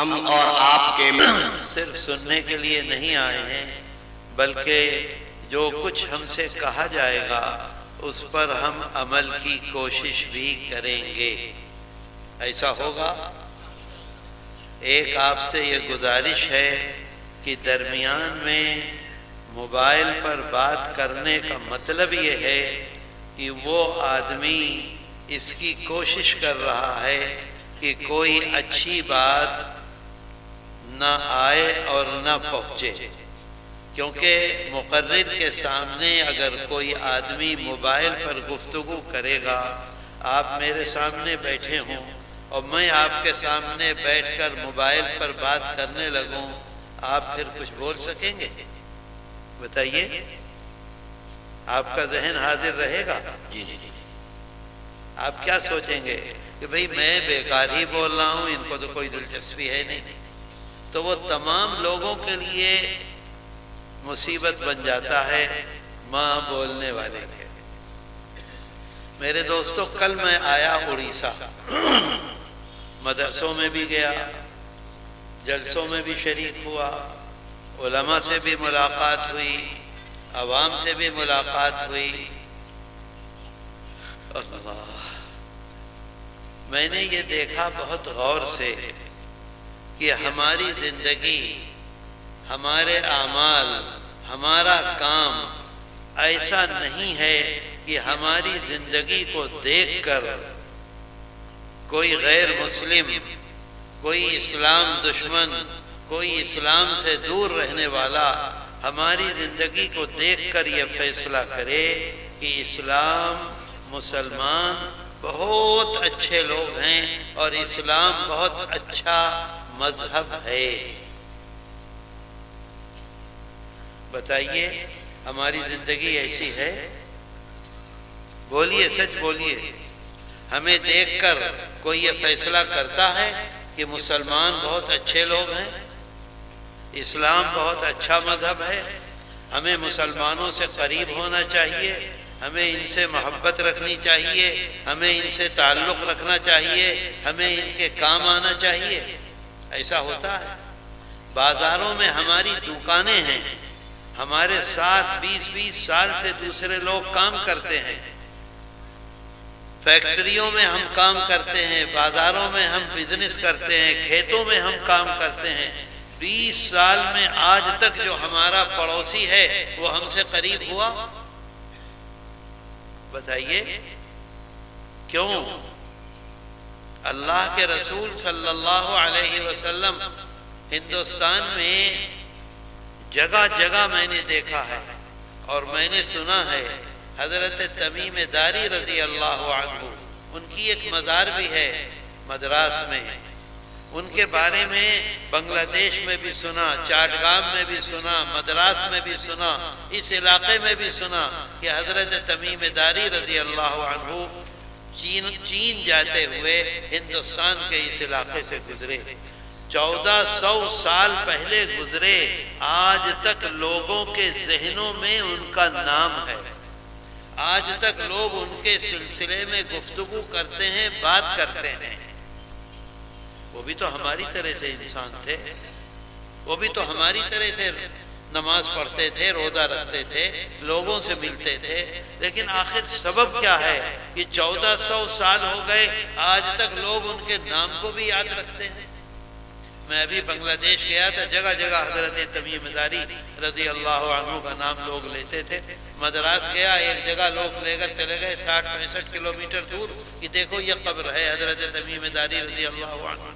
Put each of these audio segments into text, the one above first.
हम और आपके सिर्फ सुनने के लिए नहीं आए हैं, बल्कि जो कुछ हमसे कहा जाएगा उस पर हम अमल की कोशिश भी करेंगे। ऐसा होगा। एक आपसे ये गुजारिश है कि दरमियान में मोबाइल पर बात करने का मतलब ये है कि वो आदमी इसकी कोशिश कर रहा है कि कोई अच्छी बात ना आए और ना पहुँचे, क्योंकि मुकर्रिर के सामने अगर कोई आदमी मोबाइल पर गुफ्तगू करेगा, आप मेरे सामने बैठे हों और मैं आपके सामने बैठकर मोबाइल पर बात करने लगूं, आप फिर कुछ बोल सकेंगे? बताइए, आपका जहन हाजिर रहेगा? जी जी जी। आप क्या सोचेंगे कि भाई मैं बेकार ही बोल रहा हूं, इनको तो कोई दिलचस्पी है नहीं। तो वो तमाम लोगों के लिए मुसीबत बन जाता है माँ बोलने वाले के। मेरे दोस्तों, कल मैं आया उड़ीसा, मदरसों में भी गया, जलसों में भी शरीक हुआ, उलमा से भी मुलाकात हुई, अवाम से भी मुलाकात हुई। अल्लाह, मैंने ये देखा बहुत गौर से कि हमारी जिंदगी, हमारे आमाल, हमारा काम ऐसा नहीं है कि हमारी जिंदगी को देखकर कोई गैर मुस्लिम, कोई इस्लाम दुश्मन, कोई इस्लाम से दूर रहने वाला हमारी जिंदगी को देखकर ये फैसला करे कि इस्लाम, मुसलमान बहुत अच्छे लोग हैं और इस्लाम बहुत अच्छा मजहब है। बताइए, हमारी जिंदगी ऐसी है? बोलिए, सच बोलिए। हमें देखकर कोई ये फैसला करता है कि मुसलमान बहुत अच्छे लोग हैं, इस्लाम बहुत अच्छा मजहब है, हमें मुसलमानों से करीब होना चाहिए, हमें इनसे मोहब्बत रखनी चाहिए, हमें इनसे ताल्लुक़ रखना चाहिए, हमें इनके काम आना चाहिए? ऐसा होता है? बाज़ारों में हमारी दुकानें हैं, हमारे साथ 20-20 साल से दूसरे लोग काम करते हैं, फैक्ट्रियों में हम काम करते हैं, बाज़ारों में हम बिजनेस करते हैं, खेतों में हम काम करते हैं। 20 साल में आज तक जो हमारा पड़ोसी है वो हमसे करीब हुआ? बताइए क्यों? अल्लाह के रसूल सल्लल्लाहु अलैहि वसल्लम हिंदुस्तान में जगह जगह मैंने देखा है और मैंने सुना है। हजरत तमीम दारी रजी अल्लाह अन्हु, उनकी एक मज़ार भी है मद्रास में। उनके बारे में बांग्लादेश में भी सुना, चाटगाम में भी सुना, मद्रास में भी सुना, इस इलाके में भी सुना कि हजरत तमीम दारी रजी अल्लाह अन्हु चीन जाते हुए हिंदुस्तान के इस इलाके से गुजरे। 1400 साल पहले गुजरे। आज तक लोगों के जहनों में उनका नाम है, आज तक लोग उनके सिलसिले में गुफ्तगू करते हैं, बात करते हैं। वो भी तो हमारी तरह से इंसान थे, वो भी तो हमारी तरह से नमाज पढ़ते थे, रोज़ा रखते थे, लोगों से मिलते थे। लेकिन आखिर सबब क्या है कि 1400 साल हो गए, आज तक लोग उनके नाम को भी याद रखते हैं। मैं अभी बांग्लादेश गया था, जगह जगह हजरत तमीम दारी रजी अल्लाह अन्हु का नाम लोग लेते थे। मद्रास गया, एक जगह लोग लेकर चले गए 60-65 किलोमीटर दूर कि देखो ये कब्र है हजरत तमीम दारी रजी अल्लाह अन्हु।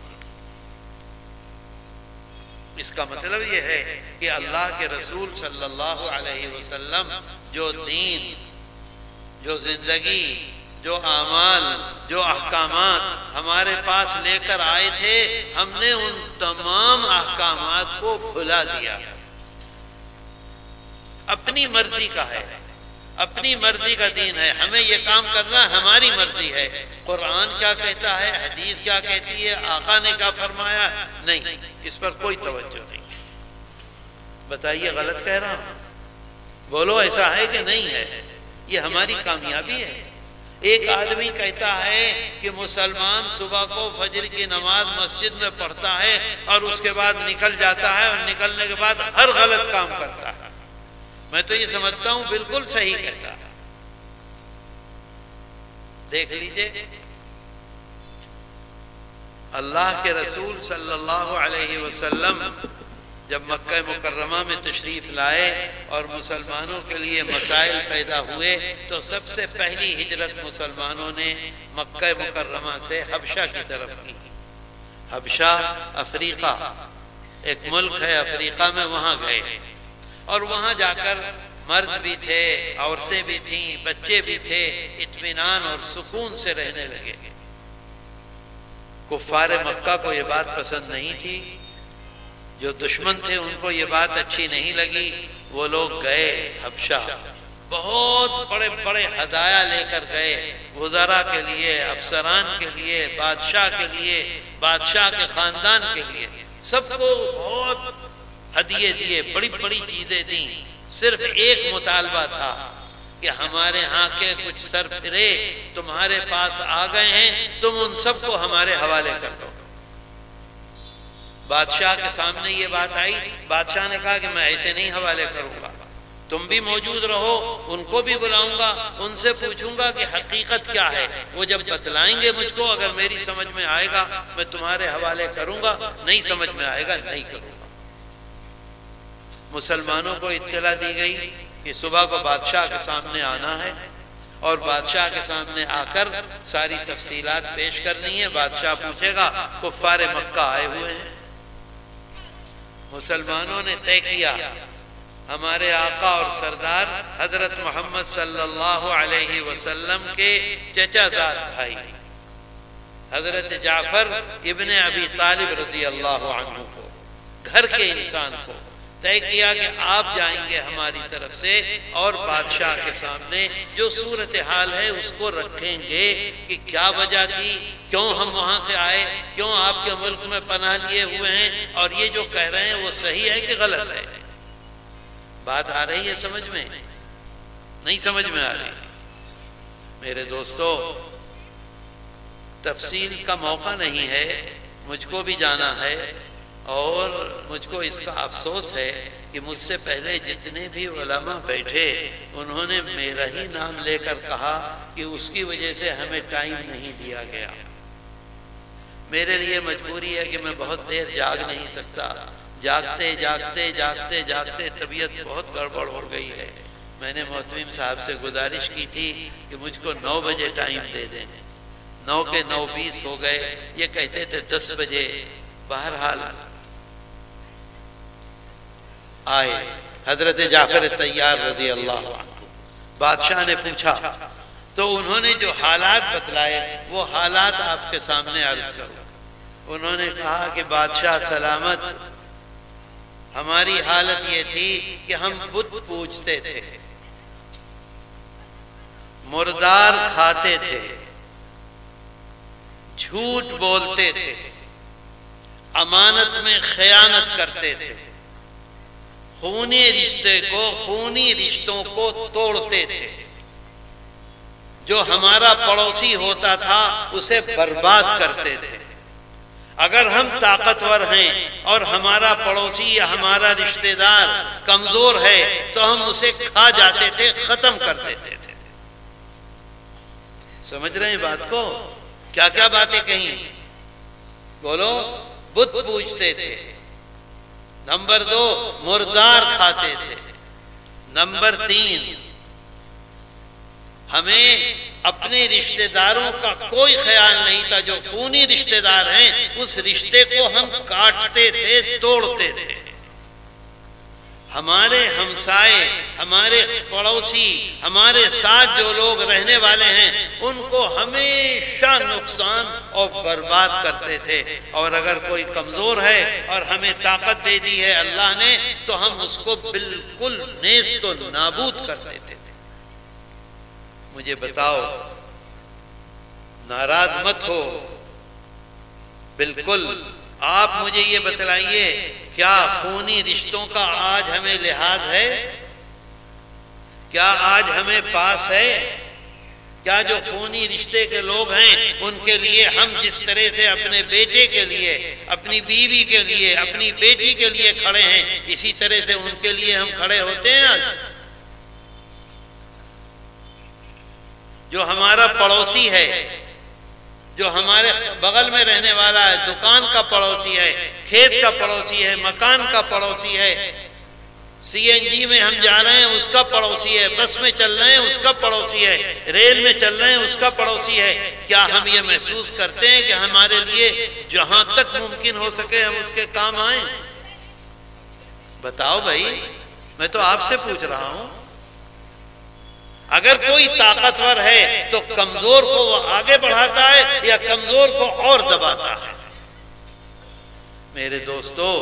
इसका मतलब ये है कि अल्लाह के रसूल सल्लल्लाहु अलैहि वसल्लम जो दीन, जो जिंदगी, जो आमाल, जो अहकामात हमारे पास लेकर आए थे, हमने उन तमाम अहकामात को भुला दिया। अपनी मर्जी का है, अपनी मर्जी का दीन है, हमें ये काम करना हमारी मर्जी है। कुरान क्या कहता है, हदीस क्या कहती है, आका ने क्या फरमाया, नहीं, इस पर कोई तवज्जो नहीं। बताइए गलत कह रहा हूं? बोलो ऐसा है कि नहीं है? ये हमारी कामयाबी है, एक आदमी कहता है कि मुसलमान सुबह को फजर की नमाज मस्जिद में पढ़ता है और उसके बाद निकल जाता है और निकलने के बाद हर गलत काम करता है। मैं तो ये समझता हूं बिल्कुल सही कहता है। देख लीजिए, अल्लाह के रसूल सल्लल्लाहु अलैहि वसल्लम जब मक्का मुकर्रमा में तशरीफ लाए और मुसलमानों के लिए मसाइल पैदा हुए तो सबसे पहली हिजरत मुसलमानों ने मक्का मुकर्रमा से हबशा की तरफ की। हबशा अफ्रीका, एक मुल्क है अफ्रीका में, वहां गए और वहां जाकर मर्द भी थे, औरतें भी थीं, बच्चे भी थे, इत्मीनान और सुकून से रहने लगे। कुफ्फार मक्का को ये बात पसंद नहीं थी, जो दुश्मन थे उनको ये बात अच्छी नहीं लगी। वो लोग गए हबशा, बहुत बड़े बड़े हदाया लेकर गए, वज़रा के लिए, अफसरान के लिए, बादशाह के लिए, बादशाह के खानदान के लिए, सबको बहुत हदिये दिए, बड़ी बड़ी चीजें दी। सिर्फ एक मुतालबा था कि हमारे यहाँ के कुछ सरफिरे तुम्हारे पास आ गए हैं, तुम उन सबको हमारे हवाले कर दो। बादशाह के सामने ये बात आई, बादशाह ने कहा कि मैं ऐसे नहीं हवाले करूंगा, तुम भी मौजूद रहो, उनको भी बुलाऊंगा, उनसे पूछूंगा कि हकीकत क्या है। वो जब बतलाएंगे मुझको, अगर मेरी समझ में आएगा मैं तुम्हारे हवाले करूंगा, नहीं समझ में आएगा नहीं करूंगा। मुसलमानों को इत्तला दी गई कि सुबह को बादशाह के सामने आना है और बादशाह के सामने आकर सारी तफसीलात पेश करनी है। बादशाह पूछेगा कुफ्फारे मक्का आए हुए हैं। मुसलमानों ने तय किया, हमारे आका और सरदार हजरत मोहम्मद सल्लल्लाहु अलैहि वसल्लम के चचाजाद भाई हजरत जाफर इब्ने अबी तालिब रजी अल्लाह अन्हु को, घर के इंसान को तय किया कि आप जाएंगे हमारी तरफ से और बादशाह के सामने जो सूरत हाल है उसको रखेंगे कि क्या वजह थी, क्यों हम वहां से आए, क्यों आपके मुल्क में पनाह लिए हुए हैं और ये जो कह रहे हैं वो सही है कि गलत है। बात आ रही है समझ में? नहीं समझ में आ रही? मेरे दोस्तों, तफसील का मौका नहीं है, मुझको भी जाना है और मुझको इसका अफसोस है कि मुझसे पहले जितने भी उलमा बैठे उन्होंने मेरा ही नाम लेकर कहा कि उसकी वजह से हमें टाइम नहीं दिया गया। मेरे लिए मजबूरी है कि मैं बहुत देर जाग नहीं सकता, जागते जागते जागते जागते तबीयत बहुत गड़बड़ हो गई है। मैंने मोहतमिम साहब से गुजारिश की थी कि मुझको 9 बजे टाइम दे दें, 9 के 9:20 हो गए, ये कहते थे 10 बजे। बहरहाल आए हजरत जाफर तैयार रजी अल्लाह अन्हु। बादशाह ने पूछा तो उन्होंने जो हालात बतलाए वो हालात आपके सामने अर्ज करूं। उन्होंने कहा कि बादशाह सलामत, हमारी हालत ये थी कि हम बुत पूजते थे, मुर्दार खाते थे, झूठ बोलते थे, अमानत में खयानत करते थे, खूनी रिश्तों को तोड़ते थे, जो हमारा पड़ोसी होता था उसे बर्बाद करते थे। अगर हम ताकतवर हैं और हमारा पड़ोसी या हमारा रिश्तेदार कमजोर है तो हम उसे खा जाते थे, खत्म कर देते थे। समझ रहे हैं बात को? क्या क्या बातें कही? बोलो। बुत पूजते थे, नंबर 2 मुर्दार खाते थे, नंबर 3 हमें अपने रिश्तेदारों का कोई ख्याल नहीं था, जो खूनी रिश्तेदार हैं उस रिश्ते को हम काटते थे, तोड़ते थे। हमारे हमसाए, हमारे पड़ोसी, हमारे साथ जो लोग रहने वाले हैं उनको हमेशा नुकसान और बर्बाद करते थे। और अगर कोई कमजोर है और हमें ताकत दे दी है अल्लाह ने तो हम उसको बिल्कुल नेस्त और नाबूद कर देते थे। मुझे बताओ, नाराज मत हो, बिल्कुल आप मुझे ये बतलाइए, क्या खूनी रिश्तों का आज हमें लिहाज है? क्या आज हमें पास है? क्या जो खूनी रिश्ते के लोग हैं उनके लिए हम जिस तरह से अपने बेटे के लिए, अपनी बीवी के लिए, अपनी बेटी के लिए खड़े हैं, इसी तरह से उनके लिए हम खड़े होते हैं? आज जो हमारा पड़ोसी है, जो हमारे बगल में रहने वाला है, दुकान का पड़ोसी है, खेत का पड़ोसी है, मकान का पड़ोसी है, सीएनजी में हम जा रहे हैं उसका पड़ोसी है, बस में चल रहे हैं उसका पड़ोसी है, रेल में चल रहे हैं उसका पड़ोसी है, क्या हम ये महसूस करते हैं कि हमारे लिए जहां तक मुमकिन हो सके हम उसके काम आए? बताओ भाई, मैं तो आपसे पूछ रहा हूं। अगर कोई ताकतवर है तो कमजोर को वो आगे बढ़ाता है या कमजोर को और दबाता है? मेरे दोस्तों,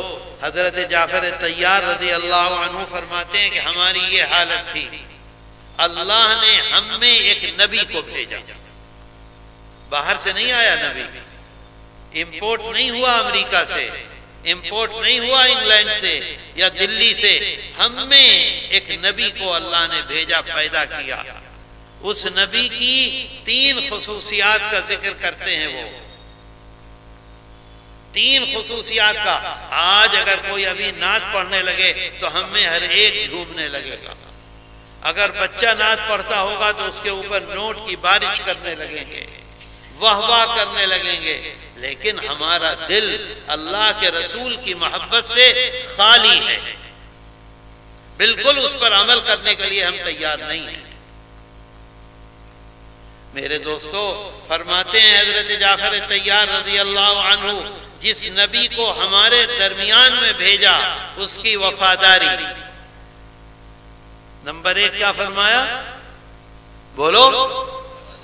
हजरत जाफर तैयार रज़ी अल्लाह अन्हु फरमाते हैं कि हमारी ये हालत थी, अल्लाह ने हम में एक नबी को भेजा। बाहर से नहीं आया नबी, इंपोर्ट नहीं हुआ अमेरिका से, इंपोर्ट नहीं हुआ इंग्लैंड से या दिल्ली से, हम में एक नबी को अल्लाह ने भेजा, पैदा किया। उस नबी की 3 खुसूसियात का जिक्र करते हैं वो, 3 खुसूसियात का। आज अगर कोई अभी नात पढ़ने लगे तो हम में हर एक झूमने लगेगा। अगर बच्चा नात पढ़ता होगा तो उसके ऊपर नोट की बारिश करने लगेंगे, वाह वाह करने लगेंगे, लेकिन हमारा दिल अल्लाह के रसूल की मोहब्बत से खाली है। बिल्कुल उस पर अमल करने के लिए हम तैयार नहीं हैं। मेरे दोस्तों, फरमाते हैं हजरत जाफर तैयार रज़ी अल्लाह अन्हु, जिस नबी को हमारे दरमियान में भेजा उसकी वफादारी। नंबर 1 क्या फरमाया? बोलो,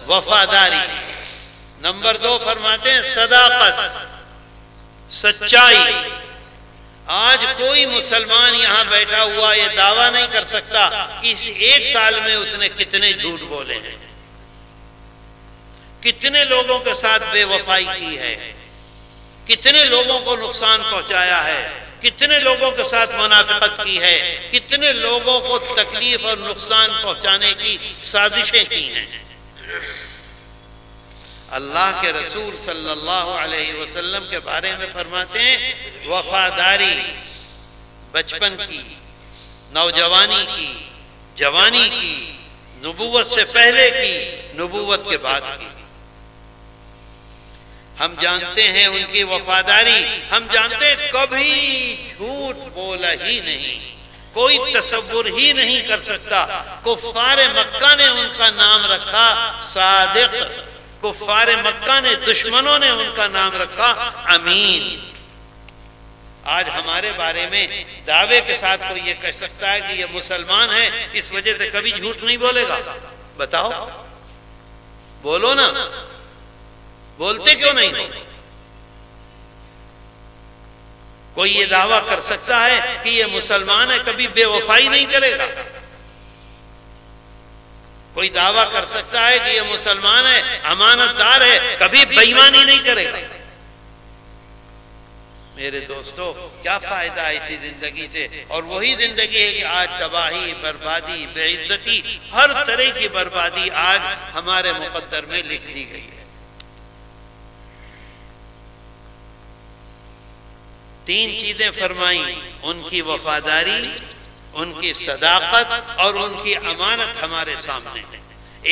वफादारी। नंबर 2 फरमाते हैं सदाकत, सच्चाई। आज कोई मुसलमान यहां बैठा हुआ ये दावा नहीं कर सकता कि इस 1 साल में उसने कितने झूठ बोले हैं, कितने लोगों के साथ बेवफाई की है, कितने लोगों को नुकसान पहुंचाया है, कितने लोगों के साथ मुनाफिकत की है, कितने लोगों को तकलीफ और नुकसान पहुंचाने की साजिशें की हैं। अल्लाह के रसूल सल्लल्लाहु अलैहि वसल्लम के बारे में फरमाते हैं वफादारी बचपन की, नौजवानी की, जवानी की, नबूवत से पहले की, नबूवत के बाद की। हम जानते हैं उनकी वफादारी, हम जानते हैं कभी झूठ बोला ही नहीं, कोई तसव्वुर ही नहीं कर सकता। कुफ्फारे मक्का ने उनका नाम रखा सादिक, कुफ्फारे मक्का ने, दुश्मनों ने उनका नाम रखा अमीन। आज हमारे बारे में दावे के साथ कोई ये कह सकता है कि ये मुसलमान है, इस वजह से कभी झूठ नहीं बोलेगा? बताओ, बोलो ना, बोलते क्यों नहीं हो? कोई ये दावा कर सकता है कि ये मुसलमान है, कभी बेवफाई नहीं करेगा? कोई दावा कर सकता है कि ये मुसलमान है, अमानतदार है, कभी बेईमानी नहीं करेगा? मेरे दोस्तों, क्या फायदा है इसी जिंदगी से? और वही जिंदगी है कि आज तबाही, बर्बादी, बेइज्जती, हर तरह की बर्बादी आज हमारे मुकद्दर में लिख दी गई है। 3 चीजें फरमाई, उनकी वफादारी, उनकी सदाकत और उनकी अमानत हमारे सामने है।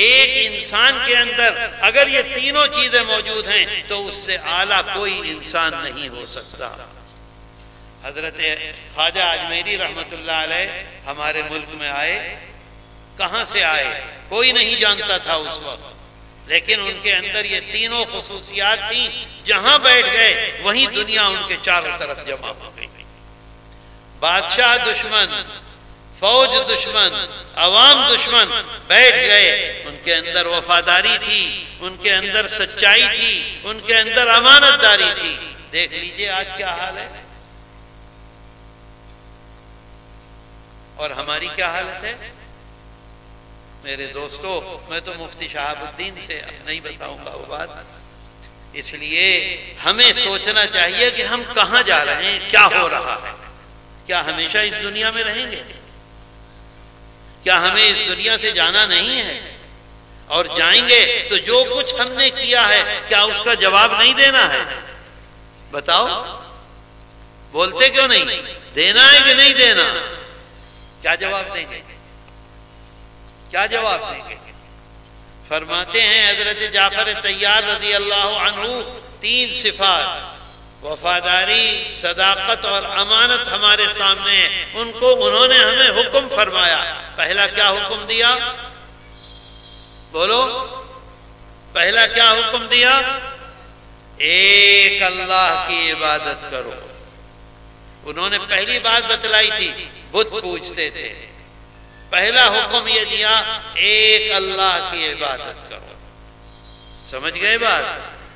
एक इंसान के अंदर अगर ये तीनों चीजें मौजूद हैं तो उससे आला कोई इंसान नहीं हो सकता। हजरत ख्वाजा अजमेरी रहमतुल्लाह अलैह हमारे मुल्क में आए। कहां से आए कोई नहीं जानता था उस वक्त, लेकिन उनके अंदर ये तीनों खुसूसियात थी। जहां बैठ गए वहीं दुनिया उनके चारों तरफ जमा हो गई। बादशाह दुश्मन, फौज दुश्मन, अवाम दुश्मन, बैठ गए। उनके अंदर वफादारी थी, उनके अंदर सच्चाई थी, उनके अंदर अमानतदारी थी। देख लीजिए आज क्या हाल है और हमारी क्या हालत है। मेरे दोस्तों, मैं तो मुफ्ती शहाबुद्दीन से नहीं बताऊंगा वो बात, इसलिए हमें सोचना चाहिए कि हम कहां जा रहे हैं, क्या हो रहा है। क्या हमेशा इस दुनिया में रहेंगे? क्या हमें इस दुनिया से जाना नहीं है? और जाएंगे तो जो कुछ हमने किया है क्या उसका जवाब नहीं देना है? बताओ, बोलते क्यों नहीं? देना है कि नहीं देना? क्या जवाब देंगे? क्या जवाब देंगे? फरमाते हैं हजरत जाफर तैयार रजी अल्लाह अन्हु, 3 सिफात वफादारी, सदाकत और अमानत हमारे सामने है। उनको उन्होंने हमें हुक्म फरमाया। पहला क्या हुक्म दिया? बोलो, पहला क्या हुक्म दिया? एक अल्लाह की इबादत करो। उन्होंने पहली बात बतलाई थी, बुत पूजते थे। पहला हुक्म यह दिया, एक अल्लाह की इबादत करो। समझ गए बात?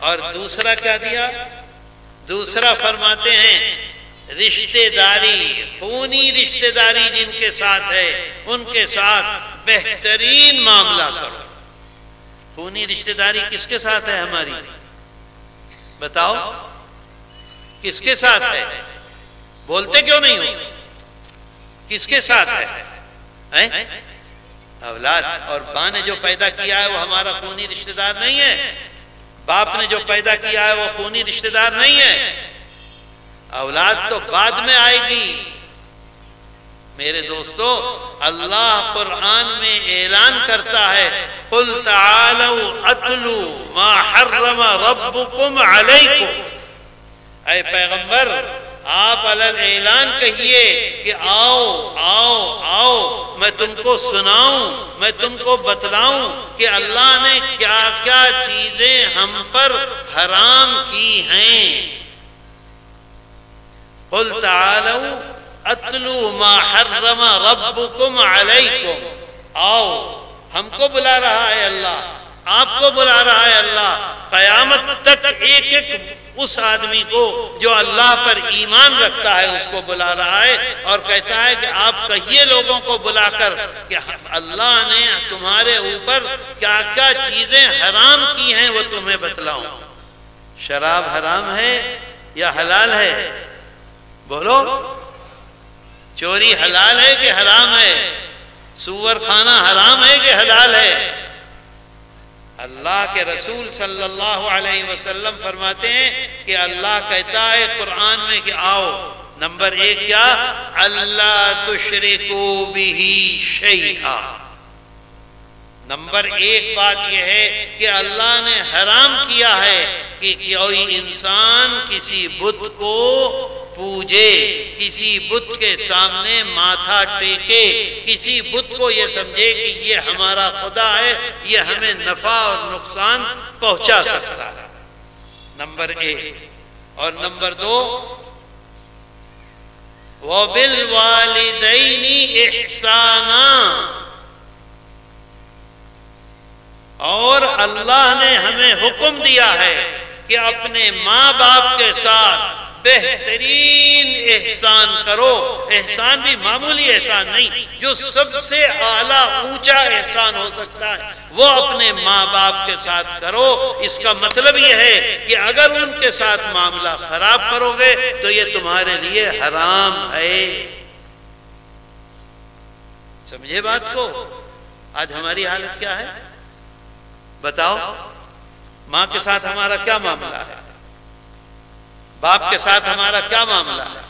और दूसरा क्या दिया? दूसरा फरमाते हैं रिश्तेदारी, खूनी रिश्तेदारी जिनके साथ है उनके साथ बेहतरीन मामला करो। खूनी रिश्तेदारी किसके साथ है हमारी? बताओ, किसके साथ है? बोलते क्यों नहीं हो? किसके साथ है? औलाद और मां ने जो पैदा किया है वो हमारा खूनी रिश्तेदार नहीं है। बाप ने जो पैदा किया है वो खूनी रिश्तेदार नहीं है। औलाद तो बाद में आएगी। मेरे दोस्तों, अल्लाह कुरान में ऐलान करता है, कुल तालू अतलू मा हर्रम रब्बुकुम अलैकुम। ऐ पैगंबर, आप अलल ऐलान कहिए कि आओ आओ आओ, मैं तुमको सुनाऊं, मैं तुमको बतलाऊं कि अल्लाह ने क्या क्या चीजें हम पर हराम की हैं। कुल तालू अतलू मा हर्रम रब्बुकुम अलैकुम। आओ, हमको बुला रहा है अल्लाह, आपको बुला रहा है अल्लाह। कयामत तक एक एक उस आदमी को जो अल्लाह पर ईमान रखता है उसको बुला रहा है और कहता है कि आप कहिए लोगों को बुलाकर कि अल्लाह ने तुम्हारे ऊपर क्या क्या चीजें हराम की हैं वो तुम्हें बतलाऊं। शराब हराम है या हलाल है? बोलो, चोरी हलाल है कि हराम है? सूअर खाना हराम है कि हलाल है? अल्लाह के रसूल सल्लल्लाहु अलैहि वसल्लम फरमाते हैं कि अल्लाह कहता है कुरान में कि आओ, नंबर 1 क्या? अल्लाह तुशरिकू बिही शैआ। नंबर 1 बात यह है कि अल्लाह ने हराम किया है कि कोई इंसान किसी बुत को पूजे, किसी बुत के सामने माथा टेके, किसी बुत को ये समझे कि ये हमारा खुदा है, ये हमें नफा और नुकसान पहुंचा सकता है। नंबर 1। और नंबर 2, वबिल वालिदैनी इहसाना। और अल्लाह ने हमें हुक्म दिया है कि अपने माँ बाप के साथ बेहतरीन एहसान करो। एहसान भी मामूली एहसान नहीं, जो सबसे आला ऊंचा एहसान हो सकता है वो अपने माँ बाप के साथ करो। इसका मतलब यह है कि अगर उनके साथ मामला खराब करोगे तो ये तुम्हारे लिए हराम है। समझे बात को? आज हमारी हालत क्या है बताओ? माँ के साथ हमारा क्या मामला है? बाप के साथ हमारा क्या मामला है?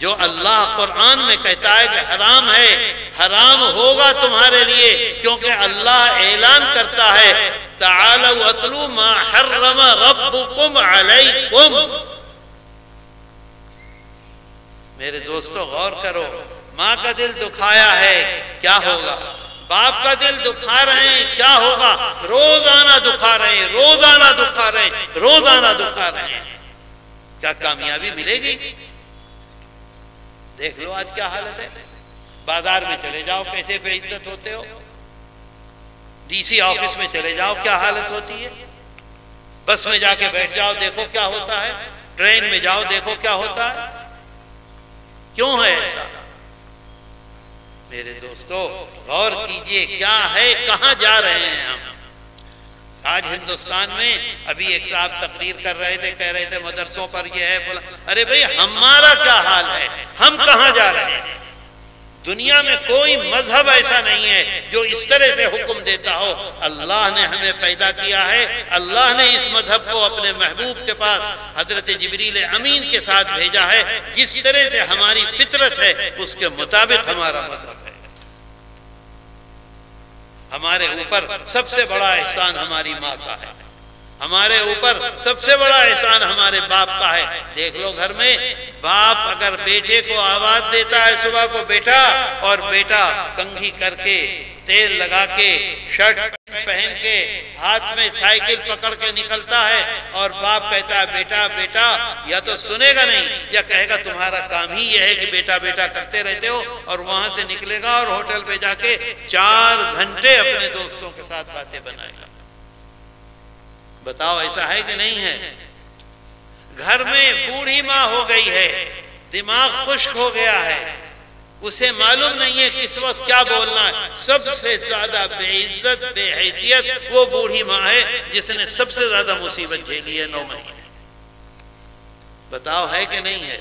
जो अल्लाह कुरान में कहता है कि हराम है, हराम होगा तुम्हारे लिए, क्योंकि अल्लाह ऐलान करता है तालू अतलू मा हर्रम रब्बुकुम अलैकुम। मेरे दोस्तों गौर करो, माँ का दिल दुखाया है, क्या होगा? बाप का दिल दुखा रहे हैं, क्या होगा? रोजाना दुखा रहे हैं, रोजाना दुखा रहे हैं, रोजाना दुखा रहे हैं। क्या कामयाबी मिलेगी? देख लो आज क्या हालत है। बाजार में चले जाओ, कैसे बेइज्जत होते हो। डीसी ऑफिस में चले जाओ, क्या हालत होती है। बस में जाके बैठ जाओ, देखो क्या होता है। ट्रेन में जाओ, देखो क्या होता है। क्यों है ऐसा? मेरे दोस्तों गौर कीजिए, क्या है, कहां जा रहे हैं हम। आज हिंदुस्तान में अभी एक साहब तकरीर कर रहे थे, कह रहे थे मदरसों पर ये है फला। अरे भाई, हमारा क्या हाल है? हम कहां जा रहे हैं? दुनिया में कोई मजहब ऐसा नहीं है जो इस तरह से हुक्म देता हो। अल्लाह ने हमें पैदा किया है, अल्लाह ने इस मजहब को अपने महबूब के पास हजरत जिब्रील अमीन के साथ भेजा है। जिस तरह से हमारी फितरत है उसके मुताबिक हमारा मजहब है। हमारे ऊपर सबसे बड़ा एहसान हमारी माँ का है, हमारे ऊपर सबसे बड़ा एहसान हमारे बाप का है। देख लो घर में बाप अगर बेटे को आवाज देता है सुबह को बेटा, और बेटा कंघी करके तेल लगा के शर्ट पहन के हाथ में साइकिल पकड़ के निकलता है और बाप कहता है बेटा बेटा, या तो सुनेगा नहीं या कहेगा तुम्हारा काम ही यह है कि बेटा बेटा करते रहते हो, और वहां से निकलेगा और होटल पे जाके 4 घंटे अपने दोस्तों के साथ बातें बनाएगा। बताओ ऐसा है कि नहीं है? घर में बूढ़ी माँ हो गई है, दिमाग खुश्क हो गया है, उसे मालूम नहीं है किस वक्त क्या बोलना है। सबसे ज्यादा बेइज्जत बेहैसियत वो बूढ़ी माँ है जिसने सबसे ज्यादा मुसीबत झेली है 9 महीने। बताओ है कि नहीं है?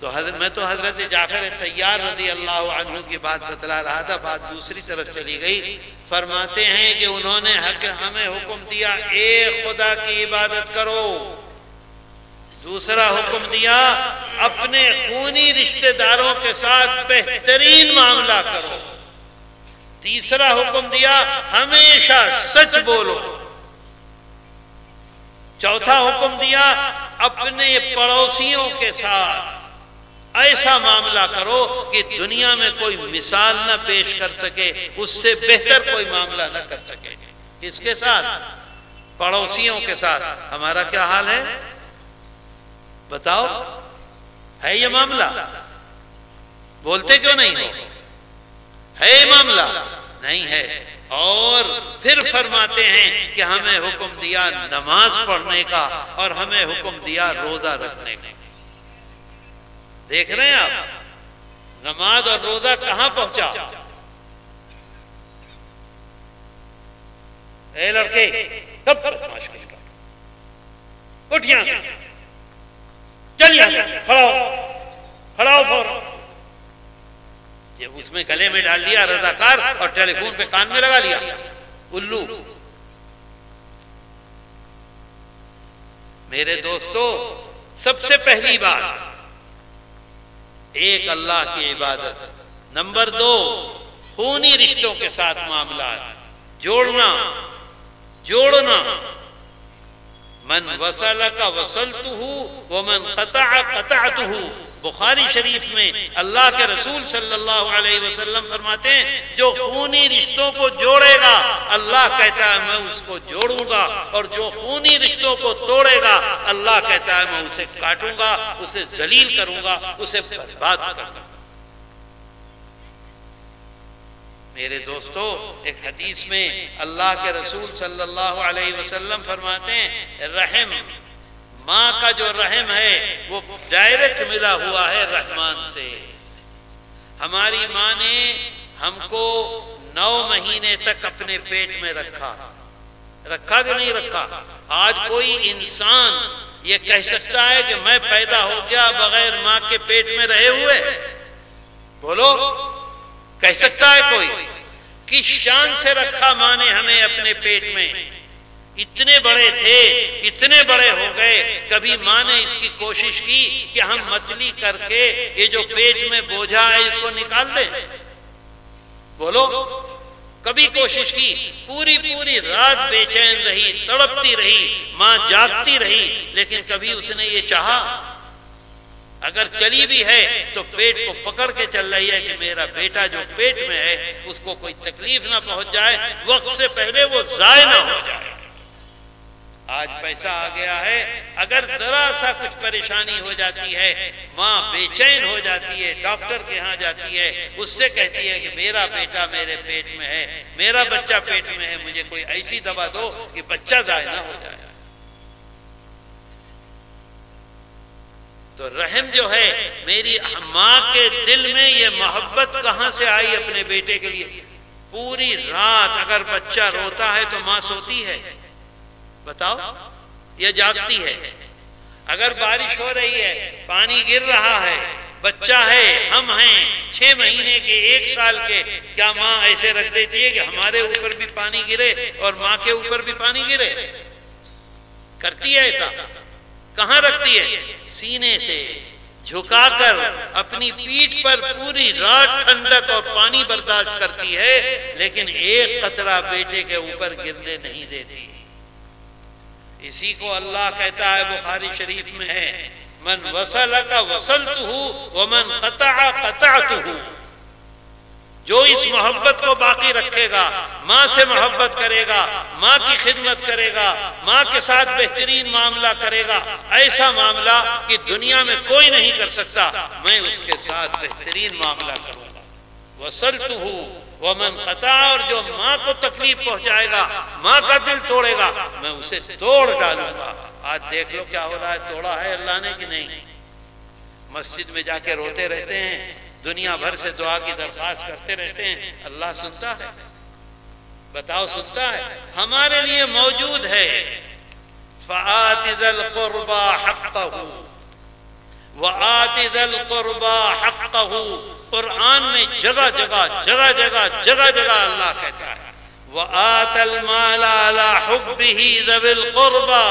तो मैं तो हजरत जाफर तैयार रज़ी अल्लाह अन्हु की बात बतला रहा था, बात दूसरी तरफ चली गई। फरमाते हैं कि उन्होंने हमें हुक्म दिया एक खुदा की इबादत करो, दूसरा हुक्म दिया अपने खूनी रिश्तेदारों के साथ बेहतरीन मामला करो, तीसरा हुक्म दिया हमेशा सच बोलो, चौथा हुक्म दिया अपने पड़ोसियों के साथ ऐसा मामला करो कि दुनिया में कोई मिसाल ना पेश कर सके, उससे बेहतर कोई मामला ना कर सके। किसके साथ? पड़ोसियों के साथ। हमारा क्या हाल है बताओ? है ये मामला? बोलते क्यों नहीं हो? है ये मामला? नहीं है। और फिर फरमाते हैं कि हमें हुक्म दिया नमाज पढ़ने का और हमें हुक्म दिया रोजा रखने का। देख रहे हैं आप नमाज और रोजा कहां पहुंचा? ए लड़के कब उठ यहां से, चल यहां से, खड़ा हो फौरन। ये उसमें गले में डाल लिया रजाकार और टेलीफोन पे कान में लगा लिया उल्लू। मेरे दोस्तों, सबसे पहली बात एक अल्लाह की इबादत, नंबर 2 खूनी रिश्तों के साथ मामला जोड़ना। मन वसल का वसलतुहु व मन क़ता क़तअतुहु। बुखारी शरीफ में अल्लाह के रसूल सल्लल्लाहु अलैहि वसल्लम फरमाते हैं जो खूनी रिश्तों को जोड़ेगा अल्लाह कहता है मैं उसको जोड़ूंगा, और जो खूनी रिश्तों को तोड़ेगा अल्लाह कहता है मैं उसे काटूंगा, उसे जलील करूंगा, उसे बर्बाद करूंगा। मेरे दोस्तों, एक हदीस में अल्लाह के रसूल सल्लल्लाहु अलैहि वसल्लम फरमाते हैं रहम, माँ का जो रहम है वो डायरेक्ट मिला हुआ है रहमान से। हमारी माँ ने हमको 9 महीने तक अपने पेट में रखा कि नहीं रखा? आज कोई इंसान ये कह सकता है कि मैं पैदा हो गया बगैर माँ के पेट में रहे हुए? बोलो, कह सकता है कोई? किस शान से रखा माँ ने हमें अपने पेट में? इतने बड़े थे, इतने बड़े हो गए, कभी माँ ने इसकी कोशिश की कि हम मतली करके ये जो पेट में बोझा है इसको निकाल दें? बोलो, कभी कोशिश की? पूरी रात बेचैन रही, तड़पती रही, माँ जागती रही, लेकिन कभी उसने ये चाहा? अगर चली भी है तो पेट को पकड़ के चल रही है कि मेरा बेटा जो पेट में है उसको कोई तकलीफ ना पहुंच जाए, वक्त से पहले वो जाए ना हो जाए। आज पैसा आ गया है, अगर जरा सा कुछ परेशानी हो जाती है माँ बेचैन हो जाती है, डॉक्टर के यहाँ जाती है, उससे कहती है कि मेरा बेटा मेरे पेट में है, मेरा बच्चा पेट में है, मुझे कोई ऐसी दवा दो कि बच्चा जाए ना हो जाए। तो रहम जो है, मेरी माँ के दिल में ये मोहब्बत कहाँ से आई अपने बेटे के लिए? पूरी रात अगर बच्चा रोता है तो माँ सोती है? बताओ, ये जागती है। अगर बारिश हो रही है, पानी गिर रहा है, बच्चा है, हम हैं 6 महीने के, 1 साल के, क्या माँ ऐसे रख देती है कि हमारे ऊपर भी पानी गिरे और माँ के ऊपर भी पानी गिरे? करती है ऐसा? कहाँ रखती है? सीने से झुकाकर अपनी पीठ पर पूरी रात ठंडक और पानी बर्दाश्त करती है, लेकिन एक कतरा बेटे के ऊपर गिरने नहीं देती। इसी को अल्लाह कहता है, बुखारी शरीफ में है, मन वसलका वसलतुहु व मन क़तअ क़तअतुहु। जो इस मोहब्बत को बाकी रखेगा, माँ से मोहब्बत करेगा, माँ की खिदमत करेगा, माँ के साथ बेहतरीन मामला करेगा, ऐसा मामला कि दुनिया में कोई नहीं कर सकता, मैं उसके साथ बेहतरीन मामला करूंगा। वसलतुहु व मन क़तअ, और जो माँ को तकलीफ पहुंचाएगा, माँ का दिल तोड़ेगा, मैं उसे तोड़ डालूंगा। आज देख लो क्या हो रहा है, तोड़ा है अल्लाह ने कि नहीं? मस्जिद में जाके रोते रहते हैं, दुनिया भर से दुआ की दरख्वास्त करते रहते हैं, अल्लाह सुनता है? बताओ सुनता है? हमारे लिए मौजूद है, फ़आति ज़िल क़ुरबा हक़्क़हु व आति ज़िल क़ुरबा हक़्क़हु। कुरान में जगह जगह जगह जगह जगह जगह अल्लाह कहता है, व आतल माल अला हुब्बिही ज़िल क़ुरबा।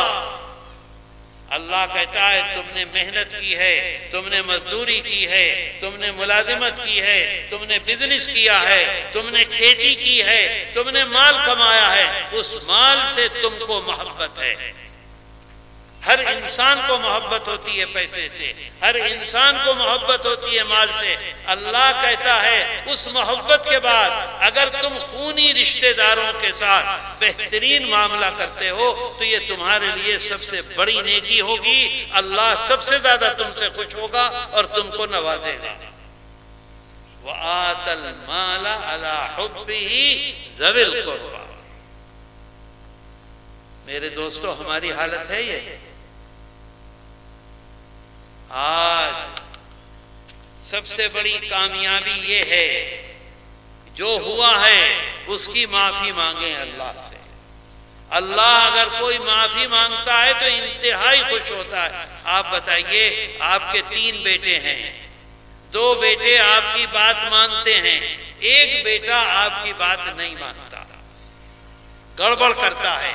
अल्लाह कहता है, तुमने मेहनत की है, तुमने मजदूरी की है, तुमने मुलाजिमत की है, तुमने बिजनेस किया है, तुमने खेती की है, तुमने माल कमाया है, उस माल से तुमको मोहब्बत है। हर इंसान को मोहब्बत होती है पैसे से, हर इंसान को मोहब्बत होती है माल से। अल्लाह कहता है, उस मोहब्बत के बाद अगर तुम खूनी रिश्तेदारों के साथ बेहतरीन मामला करते हो तो ये तुम्हारे लिए सबसे बड़ी नेकी होगी। अल्लाह सबसे ज्यादा तुमसे खुश होगा और तुमको नवाजेगा। वआतल माला अला हुब्बिही ज़विल क़ुरबा। मेरे दोस्तों, हमारी हालत है ये। आज सबसे बड़ी कामयाबी ये है, जो हुआ है उसकी माफी मांगे अल्लाह से। अल्लाह अगर कोई माफी मांगता है तो इंतहाई खुश होता है। आप बताइए, आपके 3 बेटे हैं, 2 बेटे आपकी बात मानते हैं, 1 बेटा आपकी बात नहीं मानता, गड़बड़ करता है,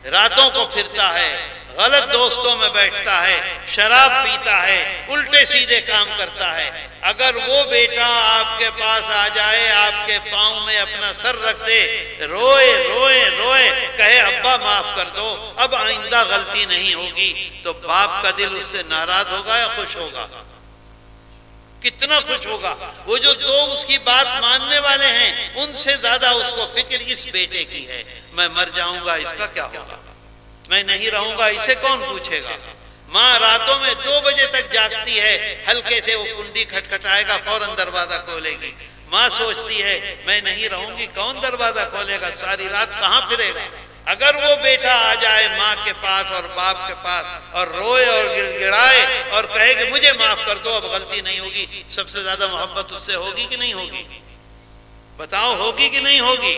रातों को फिरता है, गलत दोस्तों में बैठता है, शराब पीता है, उल्टे सीधे काम करता है। अगर वो बेटा आपके पास आ जाए, आपके पाँव में अपना सर रख दे, रोए रोए रोए कहे अब्बा माफ कर दो, अब आइंदा गलती नहीं होगी, तो बाप का दिल उससे नाराज होगा या खुश होगा? कितना खुश होगा। वो जो 2 उसकी बात मानने वाले हैं, उनसे ज्यादा उसको फिक्र इस बेटे की है, मैं मर जाऊंगा, इसका क्या होगा, मैं नहीं रहूंगा, इसे कौन पूछेगा। माँ रातों में 2 बजे तक जागती है, हल्के से वो कुंडी खटखटाएगा, फौरन दरवाजा खोलेगी। माँ सोचती है मैं नहीं रहूंगी, कौन दरवाजा खोलेगा, सारी रात कहाँ फिरेगा। अगर वो बेटा आ जाए माँ के पास और बाप के पास और रोए और गिड़गिड़ाए और कहे कि मुझे माफ कर दो, अब गलती नहीं होगी, सबसे ज्यादा मोहब्बत उससे होगी कि नहीं होगी? बताओ, होगी कि नहीं होगी?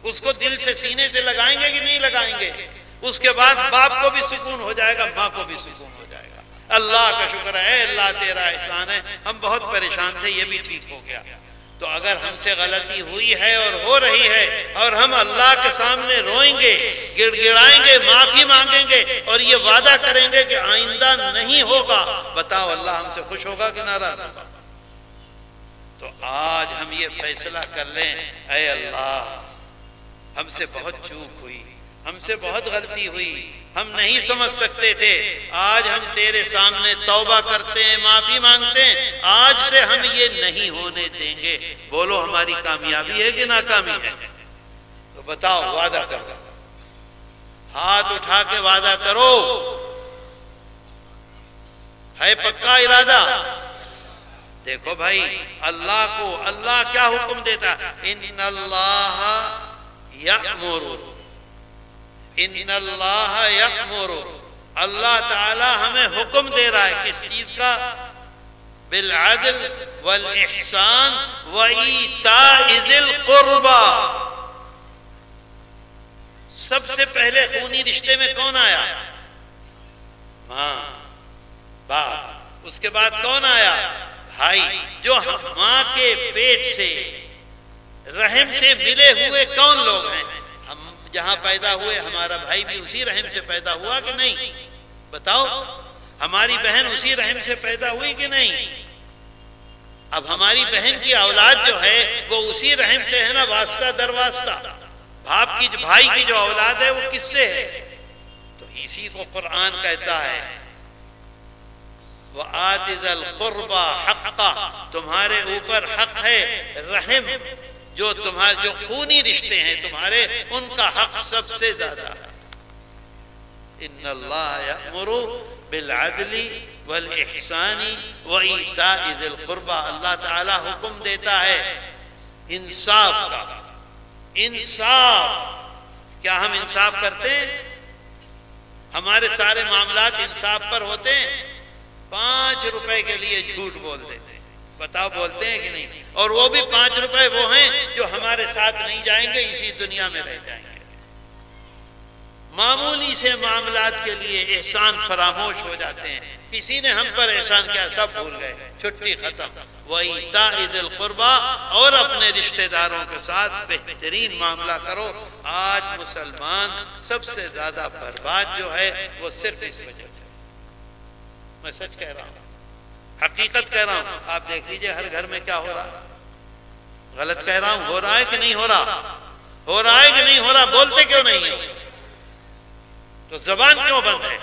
उसको दिल से सीने से लगाएंगे कि नहीं लगाएंगे? उसके बाद बाप को भी सुकून हो जाएगा, माँ को भी सुकून हो जाएगा। अल्लाह का शुक्र है, अल्लाह तेरा एहसान है, हम बहुत परेशान थे, ये भी ठीक हो गया। तो अगर हमसे गलती हुई है और हो रही है और हम अल्लाह के सामने रोएंगे, गिड़गिड़ाएंगे, माफी मांगेंगे और ये वादा करेंगे कि आइंदा नहीं होगा, बताओ अल्लाह हमसे खुश होगा कि नाराज होगा? तो आज हम ये फैसला कर लें, ऐ अल्लाह हमसे बहुत चूक हुई, हमसे बहुत गलती हुई, हम नहीं समझ सकते थे, आज हम तेरे सामने तौबा करते हैं, माफी मांगते हैं, आज से हम ये नहीं होने देंगे। बोलो, हमारी कामयाबी है कि नाकामी है? तो बताओ, वादा करो, हाथ उठा के वादा करो, है पक्का इरादा? देखो भाई, अल्लाह को अल्लाह क्या हुक्म देता, इन्नल्लाह यअमुरु, इन्नल्लाह यअमुरु, अल्लाह ताला हमें हुक्म दे रहा है किस चीज का? बिल अदल वल इहसान व ईताइ ज़िल क़ुरबा। सबसे पहले खूनी रिश्ते में कौन आया? माँ, बाप, उसके बाद कौन आया? भाई। जो माँ के पेट से रहम से मिले हुए कौन लोग हैं? हम जहां पैदा हुए हमारा भाई भी उसी रहम से पैदा हुआ कि नहीं? बताओ, हमारी बहन उसी रहम से पैदा हुई कि नहीं? अब हमारी बहन की औलाद जो है वो उसी रहम से है ना, वास्ता दर वास्ता। बाप की भाई की जो औलाद है वो किससे है? तो इसी को कुरान कहता है वह आतिदल कुर्बा हक्का, तुम्हारे ऊपर हक है रहम, जो तुम्हारे जो खूनी रिश्ते हैं तुम्हारे, उनका हक सबसे ज्यादा है। इन्नल्लाह यअमुरु बिल अदली वल इहसानी व ईताइ दिल कुर्बा, अल्लाह ताला हुक्म देता है इंसाफ का। इंसाफ, क्या हम इंसाफ करते हैं? हमारे सारे मामलात इंसाफ पर होते हैं? 5 रुपए के लिए झूठ बोल देते हैं, बताओ बोलते हैं कि नहीं? और वो भी 5 रुपए वो हैं जो हमारे साथ नहीं जाएंगे, इसी दुनिया में रह जाएंगे। मामूली से मामलात के लिए एहसान फरामोश हो जाते हैं। किसी ने हम पर एहसान किया, सब भूल गए, छुट्टी खत्म। वही ताइदिल कुर्बा, और अपने रिश्तेदारों के साथ बेहतरीन मामला करो। आज मुसलमान सबसे ज्यादा बर्बाद जो है वो सिर्फ इस वजह से, मैं सच कह रहा हूं, हकीकत कह रहा हूं। आप देख लीजिए हर घर में क्या हो रहा है। गलत कह रहा हूं? हो रहा है कि नहीं हो रहा? हो रहा है कि नहीं हो रहा? बोलते क्यों नहीं हो? तो जबान क्यों बंद है?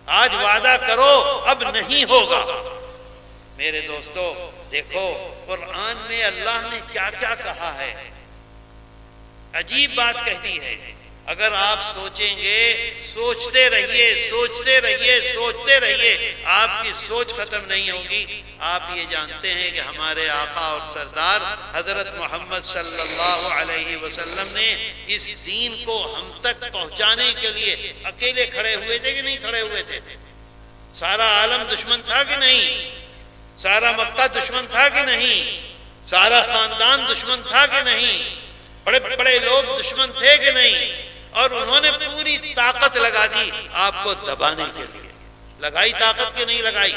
आज वादा करो अब नहीं होगा। मेरे दोस्तों देखो, कुरान में अल्लाह ने क्या क्या कहा है, अजीब बात कह दी है। अगर आप सोचेंगे, सोचते रहिए, सोचते रहिए, सोचते रहिए, आपकी सोच खत्म नहीं होगी। आप ये जानते हैं कि हमारे आका और सरदार हजरत मोहम्मद सल्लल्लाहु अलैहि वसल्लम ने इस दीन को हम तक पहुंचाने के लिए अकेले खड़े हुए थे कि नहीं खड़े हुए थे? सारा आलम दुश्मन था कि नहीं? सारा मक्का दुश्मन था कि नहीं? सारा खानदान दुश्मन था कि नहीं? बड़े बड़े लोग दुश्मन थे कि नहीं? और उन्होंने पूरी ताकत लगा दी आपको दबाने के लिए। लगाई ताकत के नहीं लगाई?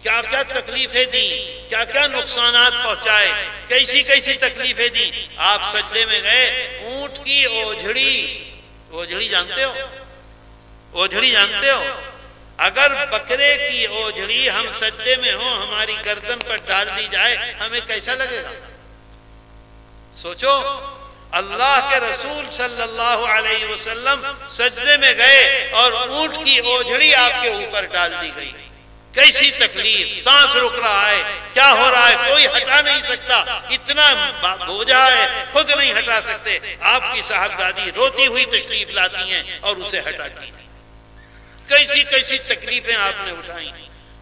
क्या क्या तकलीफें दी, क्या क्या नुकसानात पहुंचाए, कैसी कैसी तकलीफें दी। आप सजदे में गए, ऊंट की ओझड़ी, ओझड़ी जानते हो? ओझड़ी जानते हो? अगर बकरे की ओझड़ी हम सजदे में हो, हमारी गर्दन पर डाल दी जाए, हमें कैसा लगेगा? सोचो, अल्लाह के रसूल सल्लल्लाहु अलैहि वसल्लम सजदे में गए और ऊंट की ओझड़ी आपके ऊपर डाल दी गई। कैसी तकलीफ, सांस रुक रहा है, क्या हो रहा है, कोई हटा नहीं सकता, इतना बोझा है, खुद नहीं हटा सकते। आपकी साहबजादी रोती हुई तशरीफ लाती हैं और उसे हटाती हैं। कैसी कैसी तकलीफें आपने उठाई।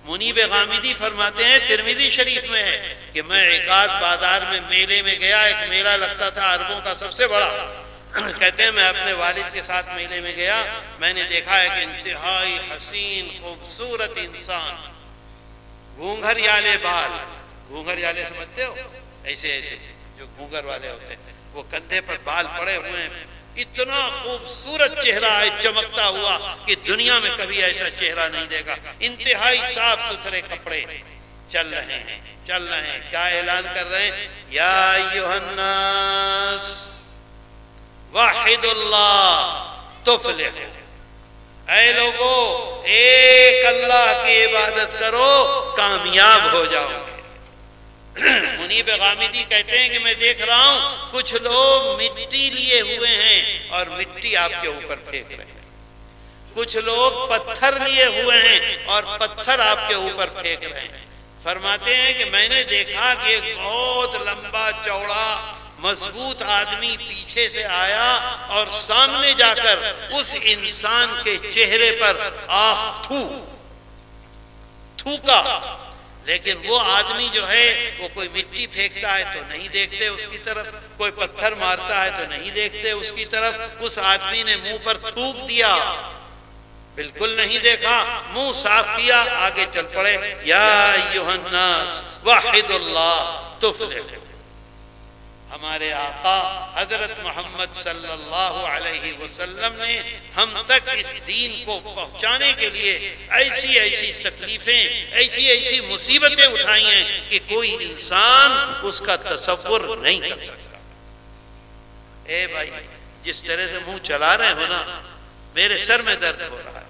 मुनीब गामिदी फरमाते हैं, तिरमिजी शरीफ में है कि मैं एकाद बाजार में मेले में गया, एक मेला लगता था अरबों का सबसे बड़ा। कहते हैं मैं अपने वालिद के साथ मेले में गया, मैंने देखा है कि इंतहाई हसीन खूबसूरत इंसान, घूंघरियाले बाल, घूंघरियाले समझते हो? ऐसे ऐसे जो घूंघर वाले होते हैं, वो कंधे पर बाल पड़े हुए हैं, इतना खूबसूरत चेहरा है चमकता हुआ कि दुनिया में कभी ऐसा चेहरा नहीं देखा। इंतहाई साफ सुथरे कपड़े, चल रहे हैं, चल रहे हैं, क्या ऐलान कर रहे हैं? या अय्युहन्नास वाहिदुल्लाह तुफलिहू, ऐ लोगो एक अल्लाह की इबादत करो, कामयाब हो जाओगे। मुनीब गामिदी कहते हैं कि मैं देख रहा हूं कुछ लोग मिट्टी लिए हुए हैं और मिट्टी आपके ऊपर फेंक रहे हैं, कुछ लोग पत्थर लिए हुए हैं और पत्थर आपके ऊपर फेंक रहे हैं। फरमाते हैं कि मैंने देखा कि एक बहुत लंबा चौड़ा मजबूत आदमी पीछे से आया और सामने जाकर उस इंसान के चेहरे पर आख थूका। लेकिन वो आदमी जो है वो कोई मिट्टी फेंकता है तो नहीं देखते उसकी तरफ, कोई पत्थर मारता है तो नहीं देखते उसकी तरफ। उस आदमी ने मुंह पर थूक दिया, बिल्कुल नहीं देखा, मुंह साफ किया, आगे चल पड़े। या अय्युहन्नास वाहिदुल्लाह तुफलिहू, हमारे आका हजरत मोहम्मद सल्लल्लाहु अलैहि वसल्लम ने हम तक इस दीन को पहुंचाने के लिए ऐसी ऐसी तकलीफें, ऐसी ऐसी मुसीबतें उठाई हैं कि कोई इंसान उसका तसव्वुर नहीं कर सकता। ए भाई, जिस तरह से मुंह चला रहे हो ना, मेरे सर में दर्द हो रहा है,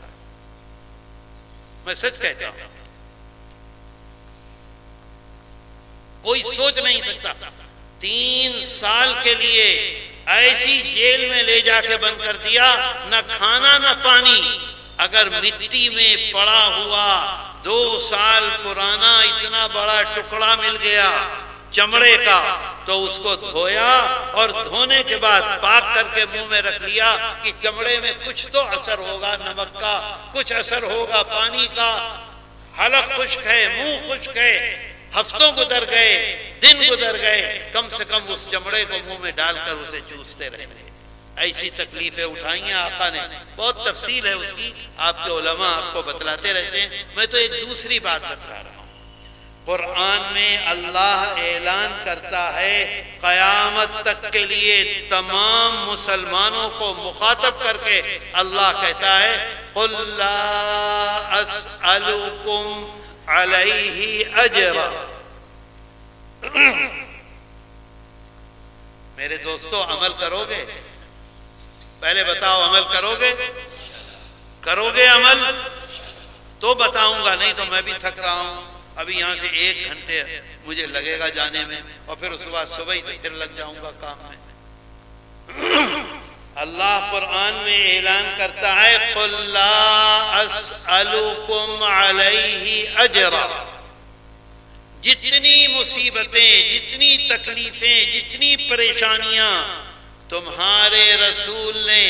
मैं सच कहता हूं। कोई सोच नहीं सकता 3 साल के लिए ऐसी जेल में ले जाके बंद कर दिया, न खाना न पानी। अगर मिट्टी में पड़ा हुआ 2 साल पुराना इतना बड़ा टुकड़ा मिल गया चमड़े का, तो उसको धोया और धोने के बाद पाक करके मुंह में रख लिया कि चमड़े में कुछ तो असर होगा, नमक का कुछ असर होगा, पानी का। हलक खुश्क है, मुंह खुश्क है, हफ्तों गुजर गए, दिन गुजर गए, कम से कम उस चमड़े को मुंह में डालकर उसे चूसते रहेंगे। ऐसी तकलीफें उठाई हैं आका ने, बहुत तफसील है उसकी, आपके उलमा आपको बतलाते रहते हैं। मैं तो एक दूसरी बात बता रहा हूँ। कुरान में अल्लाह ऐलान करता है क़यामत तक के लिए तमाम मुसलमानों को मुखातब करके अल्लाह कहता है, कुल ला अस्अलुकुम अलैहि अजरा। मेरे दोस्तों, अमल करोगे? पहले बताओ, अमल करोगे? करोगे अमल तो बताऊंगा, नहीं तो मैं भी थक रहा हूं। अभी यहां से 1 घंटे मुझे लगेगा जाने में, और फिर उसके बाद सुबह ही फिर लग जाऊंगा काम में। अल्लाह कुरान में ऐलान करता है, कुल ला अस्अलुकुम अलैहि अजरा। जितनी मुसीबतें, जितनी तकलीफें, जितनी परेशानियां तुम्हारे रसूल ने,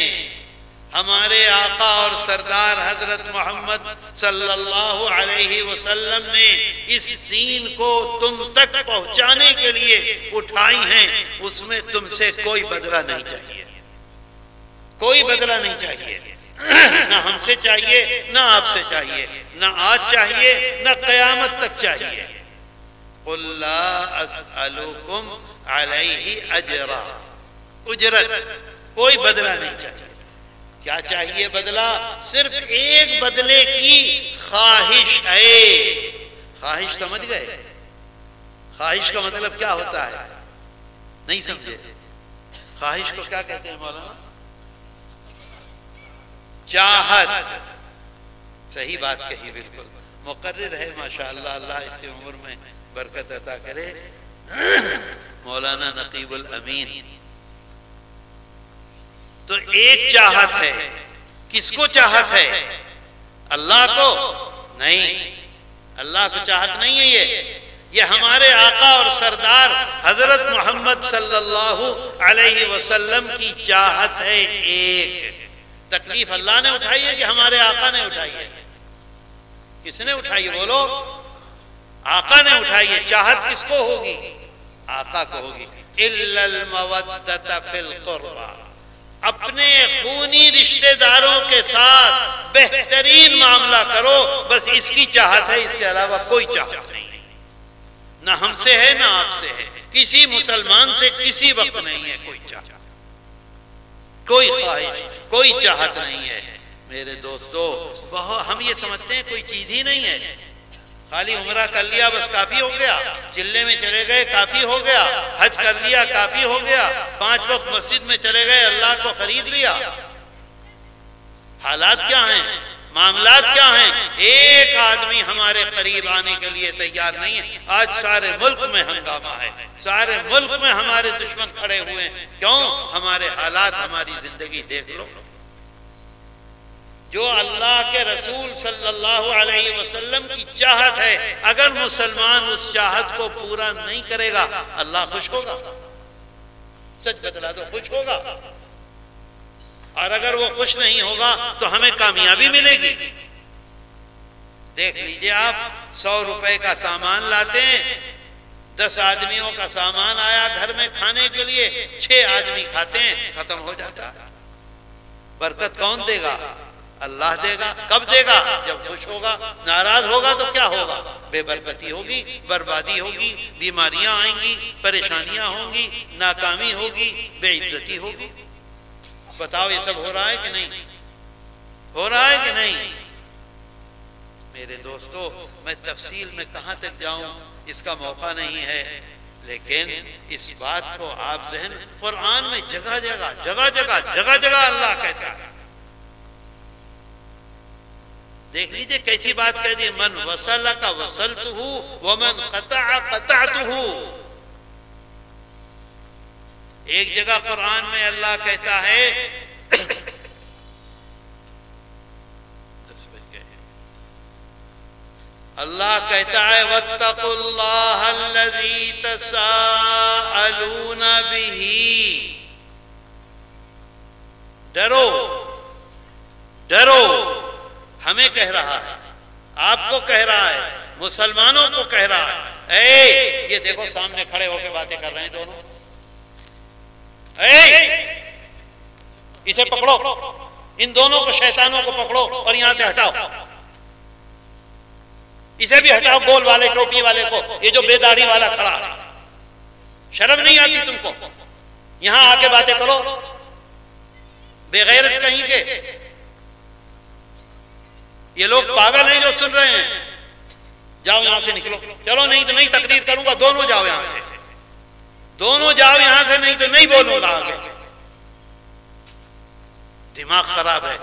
हमारे आका और सरदार हजरत मोहम्मद सल्लल्लाहु अलैहि वसल्लम ने इस दीन को तुम तक पहुंचाने के लिए उठाई हैं, उसमें तुमसे कोई बदला नहीं चाहिए, कोई बदला नहीं चाहिए। ना हमसे चाहिए, ना आपसे चाहिए, ना आज चाहिए, ना क़यामत तक चाहिए। कुल ला अस्अलुकुम अलैहि अजरा, उजरत, कोई बदला नहीं चाहिए। क्या चाहिए बदला? सिर्फ एक बदले की ख्वाहिश है। ख्वाहिश समझ गए? ख्वाहिश का मतलब क्या होता है? नहीं समझे? ख्वाहिश को क्या कहते हैं मौलाना? चाहत। सही बात कही, बिल्कुल मुकर्रिर है माशाअल्लाह, अल्लाह इसकी उम्र में बरकत अता करे, मौलाना नकीबुल अमीन। तो एक चाहत है, किसको चाहत है? अल्लाह को? नहीं, अल्लाह को चाहत नहीं है ये हमारे आका और सरदार हजरत मोहम्मद सल्लल्लाहु अलैहि वसल्लम की चाहत है। एक तकलीफ अल्लाह ने उठाई है कि हमारे आका ने उठाई है? किसने उठाई है बोलो? आका ने उठाई है। चाहत किसको होगी? आका को होगी। इल्लल मवद्दत फिल कुर्बा, अपने खूनी रिश्तेदारों के साथ बेहतरीन मामला करो, बस इसकी चाहत है, इसके अलावा कोई चाहत नहीं है। ना हमसे है, ना आपसे है, किसी मुसलमान से किसी वक्त नहीं है कोई चाहत, कोई ख्वाहिश, कोई चाहत नहीं है। मेरे दोस्तों, बहुत हम ये समझते हैं कोई चीज ही नहीं है, खाली उम्रा कर लिया बस काफी हो गया, चिल्ले में चले गए काफी हो गया, हज कर लिया काफी हो गया, 5 वक्त मस्जिद में चले गए, अल्लाह को खरीद लिया। हालात क्या हैं, मामलात क्या हैं? एक आदमी हमारे करीब आने के लिए तैयार नहीं है। आज सारे मुल्क में हंगामा है, सारे मुल्क में हमारे दुश्मन खड़े हुए हैं। क्यों? हमारे हालात, हमारी जिंदगी देख लो। जो अल्लाह के रसूल सल्लल्लाहु अलैहि वसल्लम की चाहत है, अगर मुसलमान उस चाहत को पूरा नहीं करेगा, अल्लाह खुश होगा? सच बतला दो, खुश होगा? और अगर वो खुश नहीं होगा तो हमें कामयाबी मिलेगी। देख लीजिए आप, 100 रुपए का सामान लाते हैं, 10 आदमियों का सामान आया घर में खाने के लिए, 6 आदमी खाते हैं, खत्म हो जाता है। बरकत कौन देगा? अल्लाह देगा। कब देगा? जब खुश होगा। नाराज होगा तो क्या होगा? बेबरकती होगी, बर्बादी होगी, बीमारियां आएंगी, परेशानियां होंगी, नाकामी होगी, बेइज्जती होगी। बताओ ये सब हो रहा है कि नहीं? हो रहा है कि नहीं? मेरे दोस्तों, मैं तफसील में कहां तक जाऊं, इसका मौका नहीं है, लेकिन इस बात को आप ज़हन, कुरान में जगह जगह अल्लाह कहता है। देख लीजिए कैसी बात कह दी, मन वसल का वसलतहु व मन क़तअ क़तअतहु। एक जगह कुरान में अल्लाह कहता है, अल्लाह कहता है वत्तकुल्लाहल्लज़ी तसाअलून बिही, डरो डरो। हमें कह रहा है, आपको कह रहा है, मुसलमानों को कह रहा है। ये देखो सामने खड़े होकर बातें कर रहे हैं दोनों। इसे पकड़ो, इन दोनों को, शैतानों को पकड़ो और यहां से हटाओ। इसे भी हटाओ, गोल वाले टोपी वाले को, ये जो बेदाढ़ी वाला खड़ा। शर्म नहीं आती तुमको? यहां आके बातें करो, बेगैरत कहीं के। ये लोग पागल हैं जो सुन रहे हैं। जाओ यहां से, निकलो। चलो नहीं तो नहीं तकरीर करूंगा। दोनों जाओ यहां से, दोनों जाओ यहां से, नहीं तो नहीं बोलूंगा आगे। दिमाग खराब है।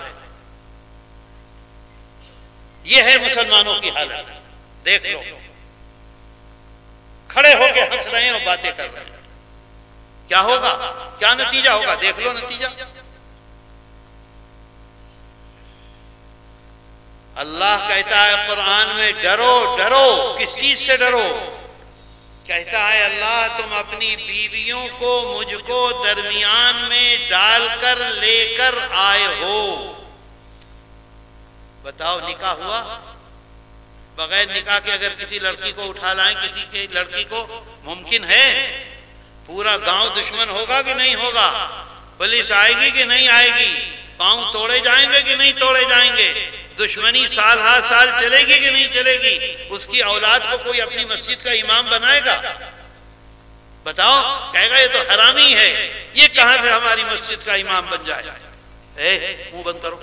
ये है मुसलमानों की हालत। देख लो, खड़े होके हंस रहे हैं और बातें कर रहे हैं। क्या होगा? क्या नतीजा होगा? देख लो नतीजा। अल्लाह कहता है कुरान में, डरो डरो। किस चीज से डरो? कहता है अल्लाह, तुम अपनी बीवियों को मुझको दरमियान में डालकर लेकर आए हो। बताओ, निकाह हुआ? बगैर निकाह के अगर किसी लड़की को उठा लाएं, किसी के लड़की को, मुमकिन है? पूरा गांव दुश्मन होगा कि नहीं होगा? पुलिस आएगी कि नहीं आएगी? पांव तोड़े जाएंगे कि नहीं तोड़े जाएंगे? दुश्मनी साल हर साल चलेगी कि नहीं चलेगी? उसकी औलाद को कोई अपनी मस्जिद का इमाम बनाएगा? बताओ, कहेगा ये तो हरामी है, ये कहां से हमारी मस्जिद का इमाम बन जाए? मुंह बंद करो।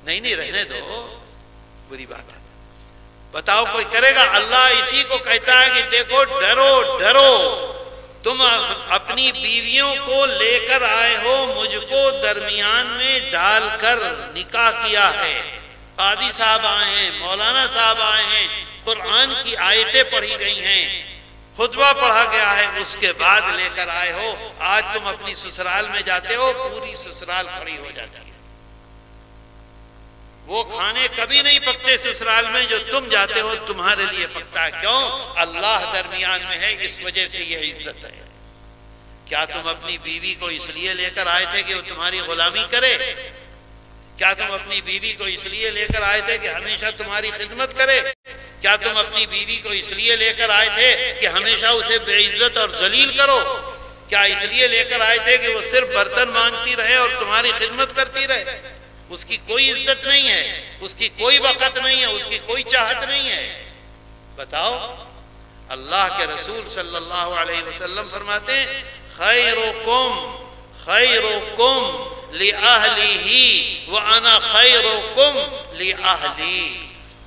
नहीं रहने दो, बुरी बात है। बताओ कोई करेगा? अल्लाह इसी को कहता है कि देखो डरो डरो, तुम अपनी बीवियों को लेकर आए हो, मुझको दरमियान में डालकर निकाह किया है। कादी साहब आए हैं, मौलाना साहब आए हैं, कुरान की आयतें पढ़ी गई हैं, खुतबा पढ़ा गया है, उसके बाद लेकर आए हो। आज तुम अपनी ससुराल में जाते हो, पूरी ससुराल खड़ी हो जाती है। वो खाने कभी नहीं पकते ससुराल में जो तुम जाते हो, तुम्हारे लिए पकता है। क्यों? अल्लाह दरमियान में है, इस वजह से यह इज्जत है। क्या तुम अपनी बीवी को इसलिए लेकर आए थे कि वो तुम्हारी गुलामी करे? क्या तुम अपनी बीवी को इसलिए लेकर आए थे कि हमेशा तुम्हारी खिदमत करे? क्या तुम अपनी बीवी को इसलिए लेकर आए थे कि हमेशा उसे बेइज्जत और जलील करो? क्या इसलिए लेकर आए थे कि वो सिर्फ बर्तन मांगती रहे और तुम्हारी खिदमत करती रहे? उसकी कोई इज्जत नहीं है, उसकी कोई वक़्त नहीं है, उसकी कोई चाहत नहीं है। बताओ, अल्लाह के रसूल सल्लल्लाहु अलैहि वसल्लम फरमाते हैं, खैरुकुम लिअहलिही व अना खैरुकुम लिअहली।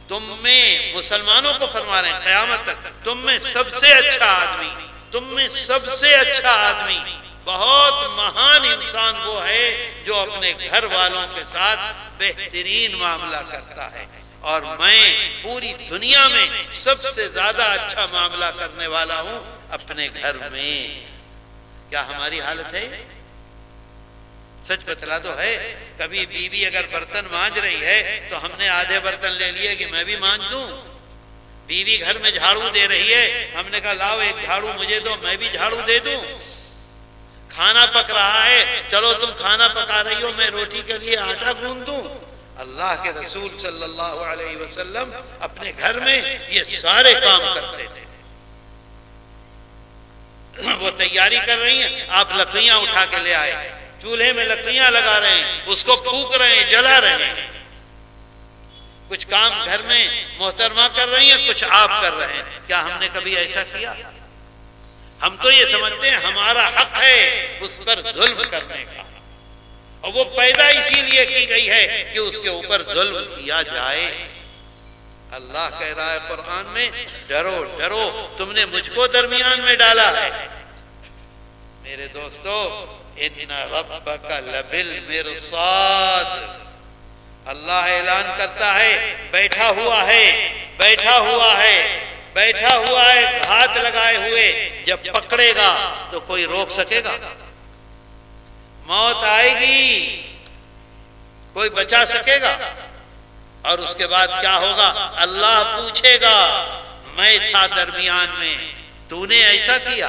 तुम में, मुसलमानों को फरमा रहे हैं क़यामत तक, तुम में सबसे अच्छा आदमी, तुम में सबसे अच्छा आदमी, बहुत महान इंसान वो है जो अपने घर वालों के साथ बेहतरीन मामला करता है। और मैं पूरी दुनिया में सबसे ज्यादा अच्छा मामला करने वाला हूं अपने घर में। क्या हमारी हालत है? सच बतला दो है? कभी बीवी अगर बर्तन मांज रही है तो हमने आधे बर्तन ले लिए कि मैं भी मांज दूं? बीवी घर में झाड़ू दे रही है, हमने कहा लाओ एक झाड़ू मुझे दो, मैं भी झाड़ू दे दूं? खाना पक रहा है, चलो तुम खाना पका रही हो, मैं रोटी के लिए आटा गूंद दूं? अल्लाह के रसूल सल्लल्लाहु अलैहि वसल्लम अपने घर में ये सारे काम करते थे। वो तैयारी कर रही हैं, आप लकड़ियां उठा के ले आए, चूल्हे में लकड़ियां लगा रहे हैं, उसको फूक रहे हैं, जला रहे हैं। कुछ काम घर में मोहतरमा कर रही है, कुछ आप कर रहे हैं। क्या हमने कभी ऐसा किया? हम तो ये समझते हैं हमारा हक है उस पर जुल्म करने का, और वो पैदा इसीलिए की गई है कि उसके ऊपर जुल्म किया जाए। अल्लाह कह रहा है कुरान में, डरो डरो, तुमने मुझको दरमियान में डाला है। मेरे दोस्तों, इन्ना रब्बका लबिल मिरसाद, अल्लाह ऐलान करता है बैठा हुआ है, बैठा हुआ है, बैठा हुआ है हाथ लगाए हुए। जब पकड़ेगा तो कोई रोक सकेगा? मौत आएगी, कोई बचा सकेगा? और उसके बाद क्या होगा? अल्लाह पूछेगा, मैं था दरमियान में, तूने ऐसा किया,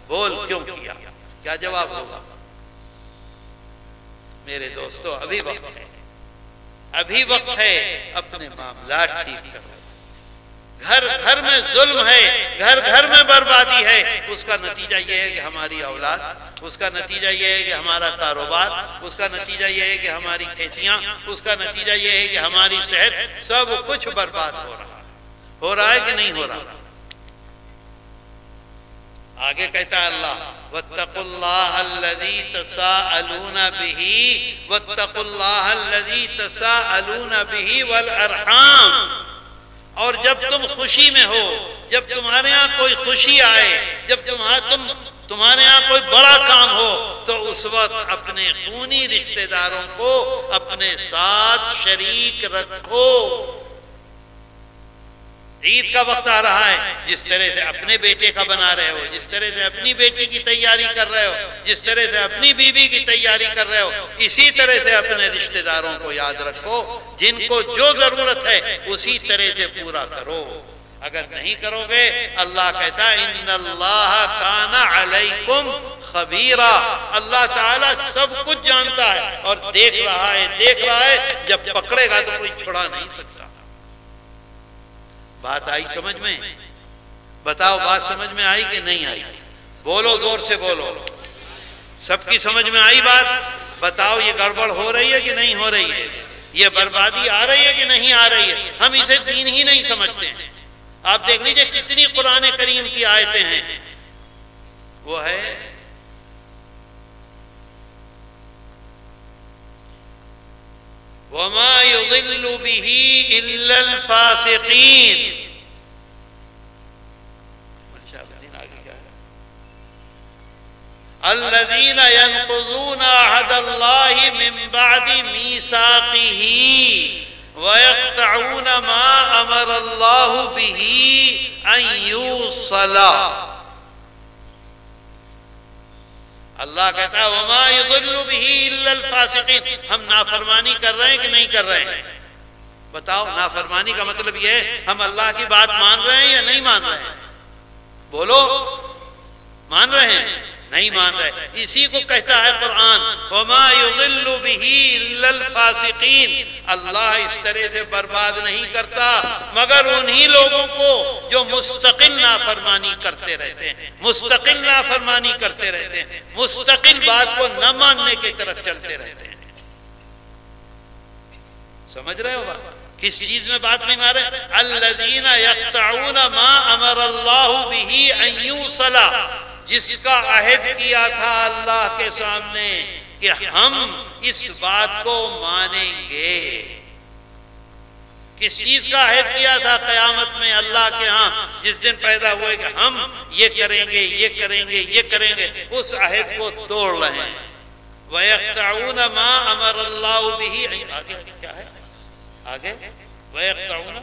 बोल क्यों किया? क्या जवाब होगा? मेरे दोस्तों, अभी वक्त है, अभी वक्त है, अपने मामला ठीक करो। घर घर में जुल्म है, घर घर में बर्बादी है। उसका नतीजा यह है कि हमारी औलाद, उसका नतीजा यह है कि हमारा कारोबार, उसका नतीजा यह है कि हमारी खेतियां, उसका नतीजा यह है कि हमारी सेहत, सब कुछ बर्बाद हो रहा है। हो रहा है कि नहीं हो रहा? आगे कहता है अल्लाह, वत्तकुल्लाहल्लज़ी तसाअलूना बिही वत्तकुल्लाहल्लज़ी तसाअलूना बिही वल अरहाम। और जब तुम खुशी में हो, जब तुम्हारे यहाँ कोई खुशी आए, जब तुम्हारे यहाँ कोई बड़ा काम हो, तो उस वक्त अपने खूनी रिश्तेदारों को अपने साथ शरीक रखो। ईद का वक्त आ रहा है, जिस तरह से अपने बेटे का बना रहे हो, जिस तरह से अपनी बेटी की तैयारी कर रहे हो, जिस तरह से अपनी बीवी की तैयारी कर रहे हो, इसी तरह से अपने रिश्तेदारों को याद रखो। जिनको जो जरूरत है उसी तरह से पूरा करो। अगर नहीं करोगे, अल्लाह कहता है इन्नल्लाह काना अलैकुम खबीरा, अल्लाह ताला सब कुछ जानता है और देख रहा है, देख रहा है। जब पकड़ेगा तो कोई छुड़ा नहीं सकता। बात आई समझ में? बताओ, बात समझ में आई कि नहीं आई? बोलो, जोर से बोलो। सबकी समझ में आई बात? बताओ, ये गड़बड़ हो रही है कि नहीं हो रही है? ये बर्बादी आ रही है कि नहीं आ रही है? हम इसे दीन ही नहीं समझते हैं। आप देख लीजिए कितनी कुरान करीम की आयतें हैं। वो है वमा युदिल्लु बिही इल्लल फासिकीन। अल्लज़ीना यनक़ुज़ूना अहदल्लाहि मिन बअदि मीसाक़िही व यक़तऊना मा अमरल्लाहु बिही अन युसला। अल्लाह कहता है वमा युदिल्लु बिही इल्लल फासिकीन। हम नाफरमानी कर रहे हैं कि नहीं कर रहे हैं? बताओ, नाफरमानी का मतलब यह है हम अल्लाह की बात मान रहे हैं या नहीं मान रहे हैं? बोलो, मान रहे हैं? नहीं मान रहे। इसी को कहता है कुरान वमा युदिल्लु बिही इल्लल फासिकीन। अल्लाह इस तरह से बर्बाद नहीं करता मगर उन्हीं लोगों को जो मुस्तकिल नाफरमानी करते रहते हैं, मुस्तकिल नाफरमानी करते रहते हैं, मुस्तकिल बात को न मानने की तरफ चलते रहते हैं। समझ रहे हो बात? किस चीज में बात नहीं मारे? अल्लज़ीना यक़तऊना मा अमरल्लाहु बिही अन युसला, जिसका अहद किया था अल्लाह के सामने कि हम इस बात को मानेंगे। किस चीज का अहद किया था क़यामत में अल्लाह के यहाँ? जिस दिन पैदा हुए कि हम ये करेंगे, ये करेंगे, ये करेंगे, उस अहद को तोड़ रहे हैं। वयक़तऊना मा अमरल्लाहु बिही, आगे क्या है? आगे वयक़तऊना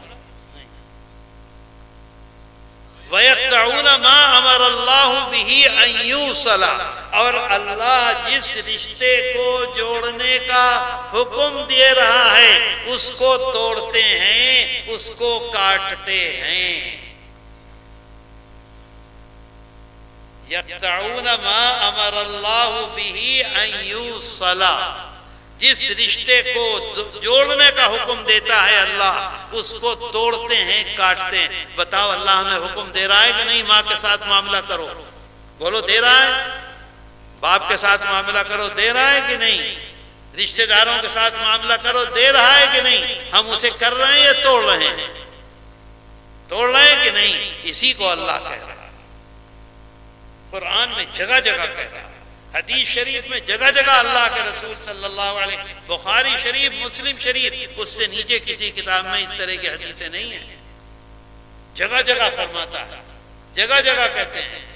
वयक़तऊना मा अमरल्लाहु बिही अन युसला। और अल्लाह जिस रिश्ते को जोड़ने का हुक्म दे रहा है उसको तोड़ते हैं, उसको काटते हैं। यक़तऊना मा अमरल्लाहु बिही अन युसला, जिस रिश्ते को जोड़ने का हुक्म देता है अल्लाह, उसको तोड़ते हैं, काटते हैं। बताओ, अल्लाह हमें हुक्म दे रहा है कि नहीं माँ के साथ मामला करो? बोलो, दे रहा है? बाप के साथ मामला करो, दे रहा है कि नहीं? रिश्तेदारों के साथ मामला करो, दे रहा है कि नहीं? हम उसे कर रहे हैं या तोड़ रहे हैं? तोड़ रहे हैं कि नहीं? इसी को अल्लाह कह रहा है। कुरान में जगह जगह कह रहा है, हदीस शरीफ में जगह जगह अल्लाह के रसूल सल्लल्लाहु अलैहि, बुखारी शरीफ, मुस्लिम शरीफ, उससे नीचे किसी किताब में इस तरह की हदीसें नहीं है। जगह जगह फरमाता है, जगह जगह कहते हैं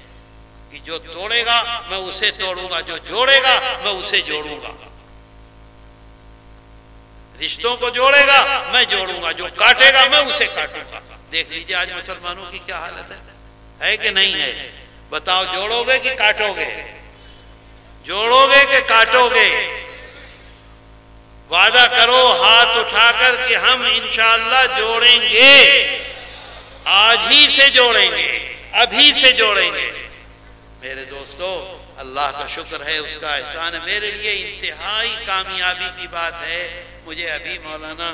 कि जो तोड़ेगा मैं उसे तोड़ूंगा, जो जोड़ेगा मैं उसे जोड़ूंगा। रिश्तों को जोड़ेगा मैं जोड़ूंगा, जो काटेगा मैं उसे काटूंगा। देख लीजिए आज मुसलमानों की क्या हालत है कि नहीं है? बताओ, जोड़ोगे कि काटोगे? जोड़ोगे कि काटोगे? वादा करो हाथ उठाकर कि हम इंशाअल्लाह जोड़ेंगे, आज ही से जोड़ेंगे, अभी से जोड़ेंगे। मेरे दोस्तों, अल्लाह का शुक्र है, उसका एहसान है। मेरे लिए इंतहाई कामयाबी की बात है, मुझे अभी मौलाना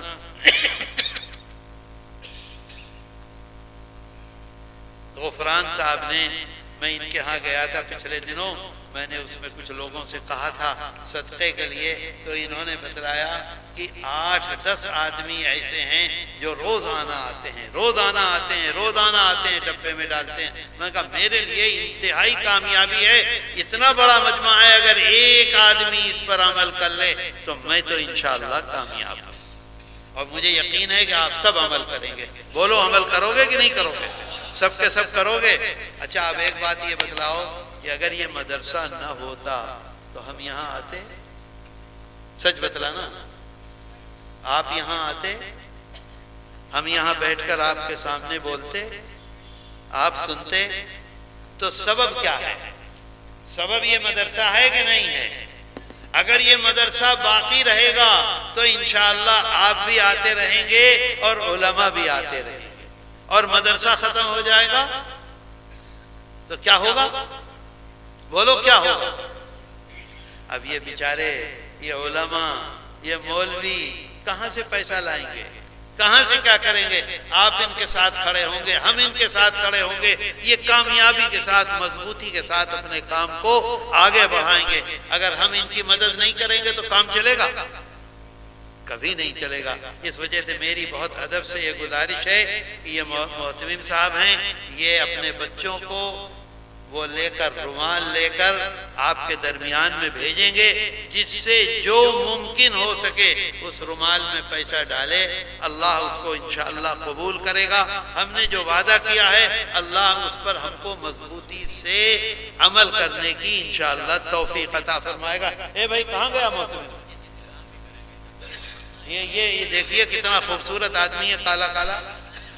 गफरान साहब ने, मैं इनके यहाँ गया था पिछले दिनों, मैंने उसमें कुछ लोगों से कहा था सदक़े के लिए, तो इन्होंने बतलाया कि 8-10 आदमी ऐसे हैं जो रोज़ाना आते हैं, रोज़ाना आते हैं, रोज़ाना आते हैं, डब्बे में डालते हैं। मैंने कहा मेरे लिए इंतहाई कामयाबी है, इतना बड़ा मजमा है, अगर एक आदमी इस पर अमल कर ले तो मैं तो इंशाअल्लाह कामयाब हूँ। और मुझे यकीन है कि आप सब अमल करेंगे। बोलो, अमल करोगे कि नहीं करोगे? सब के सब करोगे? अच्छा, अब एक बात ये बतलाओ कि अगर ये मदरसा न होता तो हम यहाँ आते? सच बतलाना, आप यहाँ आते? हम यहाँ बैठकर आपके सामने बोलते, आप सुनते? तो सबब क्या है? सबब ये मदरसा है कि नहीं है? अगर ये मदरसा बाकी रहेगा तो इंशाअल्लाह आप भी आते रहेंगे और उलमा भी आते रहेंगे, और मदरसा खत्म हो जाएगा तो क्या होगा? बोलो, क्या होगा? अब ये बेचारे, ये उलमा, ये मौलवी कहां से पैसा लाएंगे? कहां से क्या करेंगे? आप इनके साथ खड़े होंगे, हम इनके साथ खड़े होंगे, ये कामयाबी के साथ, मजबूती के साथ अपने काम को आगे बढ़ाएंगे। अगर हम इनकी मदद नहीं करेंगे तो काम चलेगा? कभी नहीं चलेगा। इस वजह से मेरी बहुत अदब से ये गुजारिश है कि ये मोहतमिम साहब हैं, ये अपने बच्चों को वो लेकर, रुमाल लेकर आपके दरमियान में भेजेंगे, जिससे जो मुमकिन हो सके उस रुमाल में पैसा डाले। अल्लाह उसको इंशाअल्लाह कबूल करेगा। हमने जो वादा किया है अल्लाह उस पर हमको मजबूती से अमल करने की इंशाअल्लाह तौफीक अता फरमाएगा। ए भाई, कहाँ गया मोहतमिम? ये देखिए कितना खूबसूरत आदमी है, काला काला।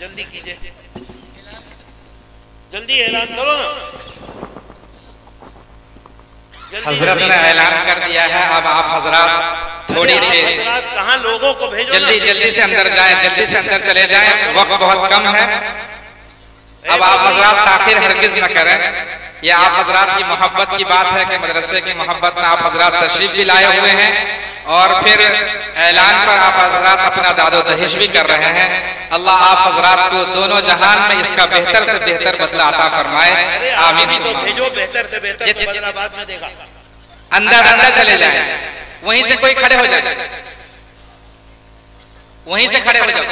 जल्दी कीजिए, जल्दी ऐलान करो ना। हजरत ने ऐलान कर दिया है, अब आप हजरात थोड़ी से कहाँ लोगों को भेजो, जल्दी से अंदर जाएं, जल्दी से अंदर चले जाएं, वक्त बहुत कम है। अब आप हजरात ताखिर हरगिज न करें। यह आप हजरात की मोहब्बत की बात है कि मदरसे की मोहब्बत में आप हजरात तशरीफ भी लाए हुए हैं, और फिर ऐलान पर आप हजरात अपना दादो दहिश भी कर रहे हैं। अल्लाह आप हजरात को दोनों जहान में इसका बेहतर से बेहतर बदला अता फरमाए। आमीन। तो भेजो, बेहतर से बेहतर बदला बाद में देगा। अंदर चले जाए, वहीं से कोई खड़े हो जाए, वहीं से खड़े हो जाओ।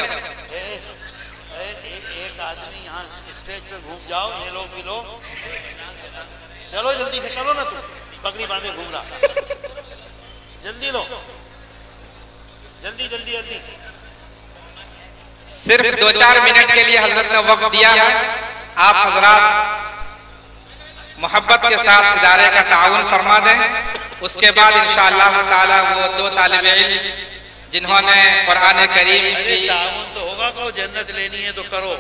एक आदमी यहाँ स्टेज पे घूम जाओ, ये लोग भी लो। चलो जल्दी से करो ना, तुम पगड़ी बांधे घूम रहा, जल्दी लो, जल्दी जल्दी जल्दी। सिर्फ 2-4 मिनट के लिए हजरत ने वक्त दिया है। आप हजरात मोहब्बत के साथ इदारे का ताउन फरमा दें। उसके बाद इंशाअल्लाह ताला वो 2 तालिबे इल्म जिन्होंने कुरान करीम की ताउन तो होगा, को जन्नत लेनी है तो करो।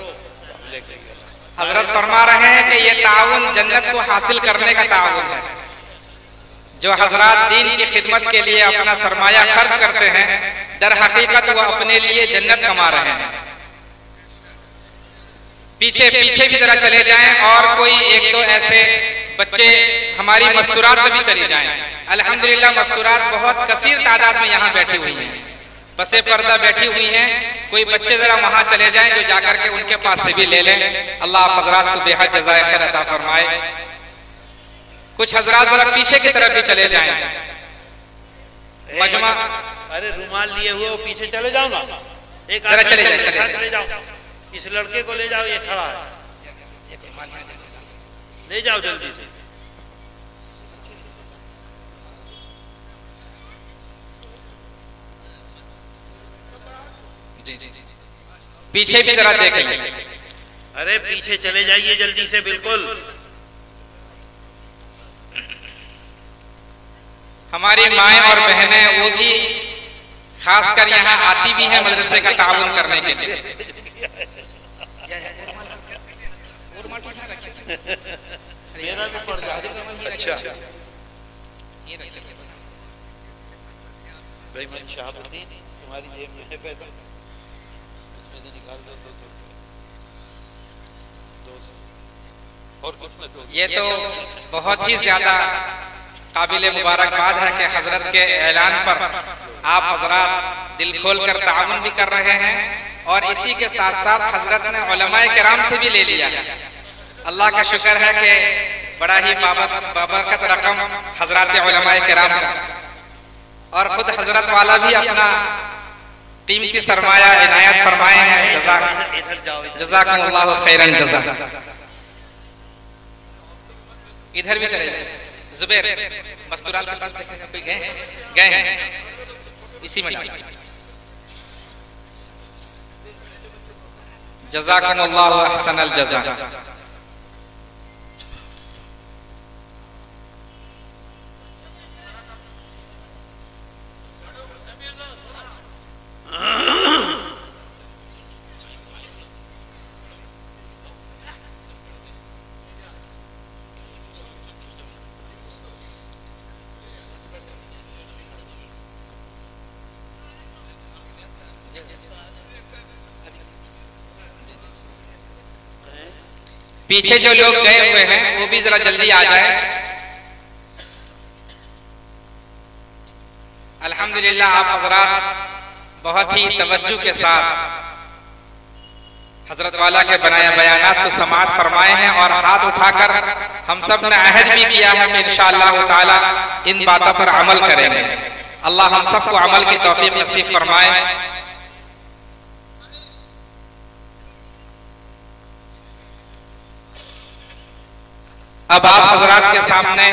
हजरत फरमा रहे हैं कि ये ताउन जन्नत को हासिल करने का ताउन है। जो हजरात दीन की खिदमत के लिए अपना सरमाया खर्च करते हैं, दर हकीकत वो अपने लिए जन्नत कमा रहे हैं। पीछे भी जरा चले जाएं, और कोई 1-2 ऐसे बच्चे हमारी मस्तूरात में भी चली जाएं। अल्हम्दुलिल्लाह मस्तूरात बहुत कसीर तादाद में यहाँ बैठी हुई हैं, पसे पर्दा बैठी हुई हैं। कोई बच्चे जरा वहां चले जाएं जो जाकर के उनके पास से भी ले लें। अल्लाह आप हजरात को बेहद जज़ाए खैर अता फरमाए। कुछ हजरात जरा पीछे की तरफ भी चले जाएं। मजमा, अरे रुमाल लिए हुए पीछे चले जाओ ना, एक जरा चले जाए, चले जाओ। इस लड़के को ले जाओ, ये खड़ा है, ले जाओ जल्दी से। पीछे भी जरा देख लें। अरे पीछे चले जाइए जल्दी से, बिल्कुल। हमारी माएँ और बहनें वो भी खासकर यहाँ आती भी हैं मदरसे का ताउन करने के लिए। अच्छा भाई, मैं शहाबुद्दीन तुम्हारी जेब में है पैसा, उसमें से निकाल दो 200 और कुछ न दो। ये तो बहुत ही ज्यादा काबिल मुबारकबाद है कि हजरत के ऐलान पर आप हजरात दिल खोल कर ताउन भी कर रहे हैं और इसी के साथ साथ हजरत ने उलमाए किराम से भी ले लिया है। अल्लाह का शुक्र है कि बड़ा ही बाबरकत रकम हजरत उलमाए किराम का, और खुद हजरत वाला भी अपना कीमती सरमाया इनायत फरमाए हैं। जज़ाकुमुल्लाहु खैरन जज़ा। इधर भी चले जाए। जुबैर मस्तूरात के पास देखने कोई गए हैं, इसी में डालिए। जज़ाकुमुल्लाहु अहसनल जज़ा। पीछे जो लोग गए हुए हैं वो भी जरा जल्दी आ जाए। अल्हम्दुलिल्लाह आप हजरात बहुत ही तवज्जो के साथ हजरत वाला के बनाए बयानात को समाअत फरमाए हैं और हाथ उठाकर हम सब ने अहद भी किया है कि इंशाअल्लाह ताला इन बातों पर अमल करेंगे। अल्लाह हम सबको अमल की तौफीक नसीब फरमाए। अब आप हजरात के सामने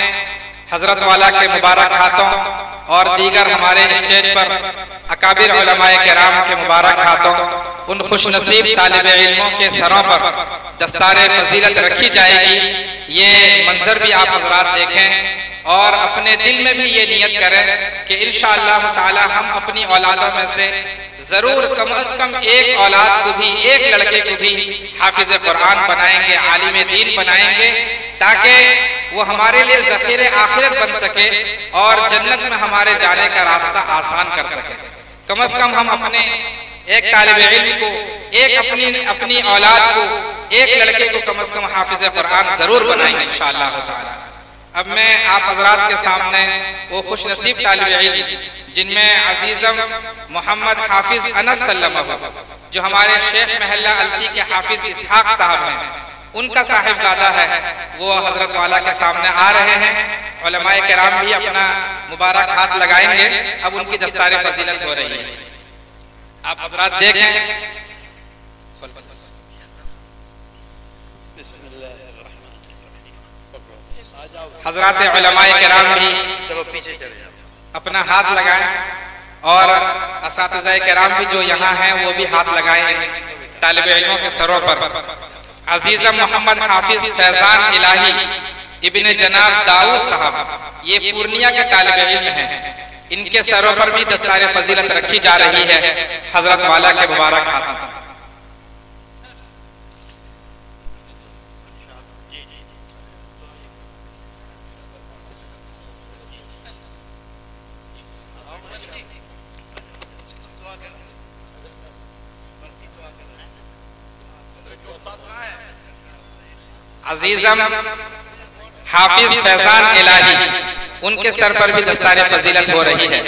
हजरत वाला के मुबारक हाथों और दीगर हमारे स्टेज पर अकाबिर उलमाए किराम के मुबारक हाथों उन खुशनसीब तालिब इल्मों के सरों पर दस्तारे फजीलत रखी जाएगी। ये मंजर भी आप हजरात देखें और अपने दिल में भी ये नियत करें कि इंशाअल्लाह ताला हम अपनी औलादों में से जरूर कम अज कम एक औलाद को भी, एक लड़के को भी हाफिज कुरान बनाएंगे, आलिम दीन बनाएंगे, ताकि वो हमारे लिए ज़ख़ीरे आखिरत बन सके और जन्नत में हमारे जाने का रास्ता आसान कर सके। कम अज कम हम अपने एक तालिब इल्म को, एक अपनी औलाद को, एक लड़के को कम अज कम हाफिज कुरान जरूर बनाएंगे इंशाअल्लाह ताला। अब मैं आप हजरात के सामने वो खुशनसीब तालिब इल्म जिनमें अजीज़म मोहम्मद हाफिज अनस सल्लल्लाहु जो हमारे शेख महल्ला अलती के हाफिज इसहाक साहब हैं, उनका साहिबजादा है, वो हजरत वाला के सामने आ रहे हैं। उलमाए किराम भी अपना मुबारक हाथ लगाएंगे। अब उनकी दस्तारे फजीलत हो रही है, आप हजरात देखें। हजरात उलमाए किराम भी चलो पीछे चले जाओ, अपना हाथ लगाएं और असातिज़ाए किराम भी जो यहाँ हैं वो भी हाथ लगाएं तालिब इल्मों के सरों पर। अजीज़म मोहम्मद हाफिज फैजान इलाही इब्ने जनाब दाऊद साहब, ये पूर्णिया के तालिब इल्म हैं, इनके सरों पर भी दस्तारे फजीलत रखी जा रही है हजरत वाला के मुबारक हाथों। अजीज़म हाफिज फैजान इलाही, उनके सर पर भी दस्तारे फजीलत हो रही है।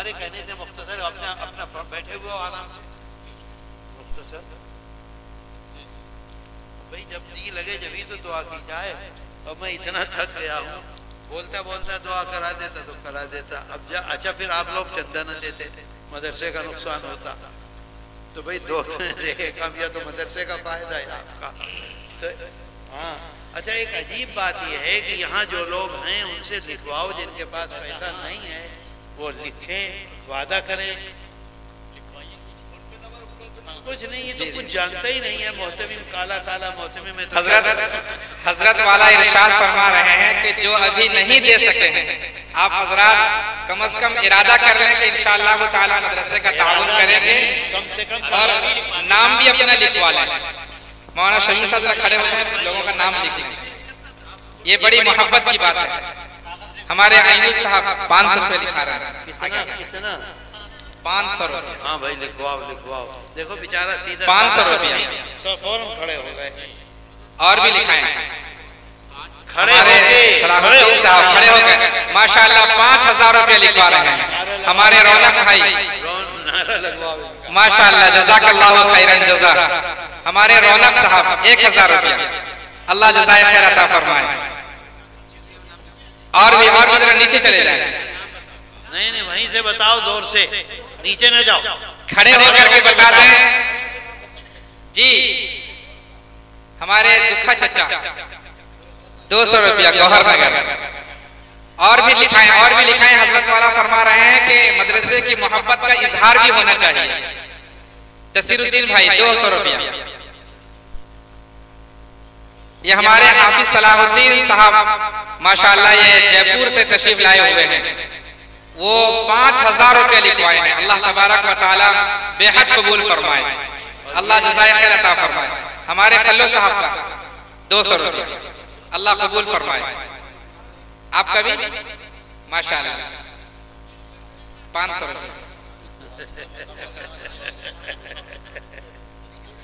हमारे कहने से मुख्तसर, अपना अपना बैठे हुए हो आराम से मुख्तसर। भाई जब जी लगे जभी तो दुआ की जाए, और मैं इतना थक गया हूँ, बोलता बोलता दुआ करा देता तो करा देता। अब जा अच्छा फिर आप लोग चंदा न देते, मदरसे का नुकसान होता, तो भाई दो कम या तो मदरसे का फायदा है आपका। तो हाँ अच्छा, एक अजीब बात यह है कि यहाँ जो लोग हैं उनसे लिखवाओ, जिनके पास पैसा नहीं है वो लिखें, वादा करें। कुछ नहीं, ये तो कुछ जानता ही नहीं है। मोहतमिम काला काला मोहतमिम में तो हजरत वाला इरशाद फरमा रहे हैं कि जो अभी नहीं दे सके हैं, आप हजरात कम से कम इरादा कर लें कि इंशाअल्लाह ताला मदरसे का ताउन करेंगे कम से कम, और नाम भी अपना लिखवा लें। मौलाना शमीम साहब खड़े होते हैं, लोगों का नाम लिख लें। ये बड़ी मोहब्बत की बात है। हमारे आइनुल साहब 500 रुपये लिखा रहे हैं। कितना 500 रुपये। हाँ भाई लिखवाओ लिखवाओ। देखो बेचारा सीधा 500 रुपया। सब फौरन खड़े हो गए और भी लिखाएं, खड़े हो गए माशाल्लाह। 5000 रुपये लिखवा रहे हैं हमारे रौनक भाई, नारा लगवाओ माशाल्लाह, जज़ाकल्लाहु खैरन जज़ा। हमारे रौनक साहब 1000 रुपया, अल्लाह जज़ाए खैर अता फरमाए। और भी जरा नीचे चले जाए। नहीं नहीं, वहीं से बताओ, जोर से, नीचे न जाओ, खड़े होकर के बता दें जी। हमारे दुखा चचा 200 रुपया गौहर नगर। और भी लिखाएं, और भी लिखाएं। हजरत वाला फरमा रहे हैं कि मदरसे की मोहब्बत का इजहार भी होना चाहिए। तसीरुद्दीन भाई 200 रुपया। ये हमारे हाफिज सलाहुद्दीन साहब माशाल्लाह, ये जयपुर से तशरीफ लाए हुए हैं, वो 5000 रुपये लिखवाए हैं। अल्लाह तबारक व तआला बेहद कबूल फरमाए, अल्लाह जज़ाए खैर अता फरमाए। हमारे खल्लो साहब का 200 रुपये, अल्लाह कबूल फरमाए। आपका भी माशाल्लाह 500 रुपये।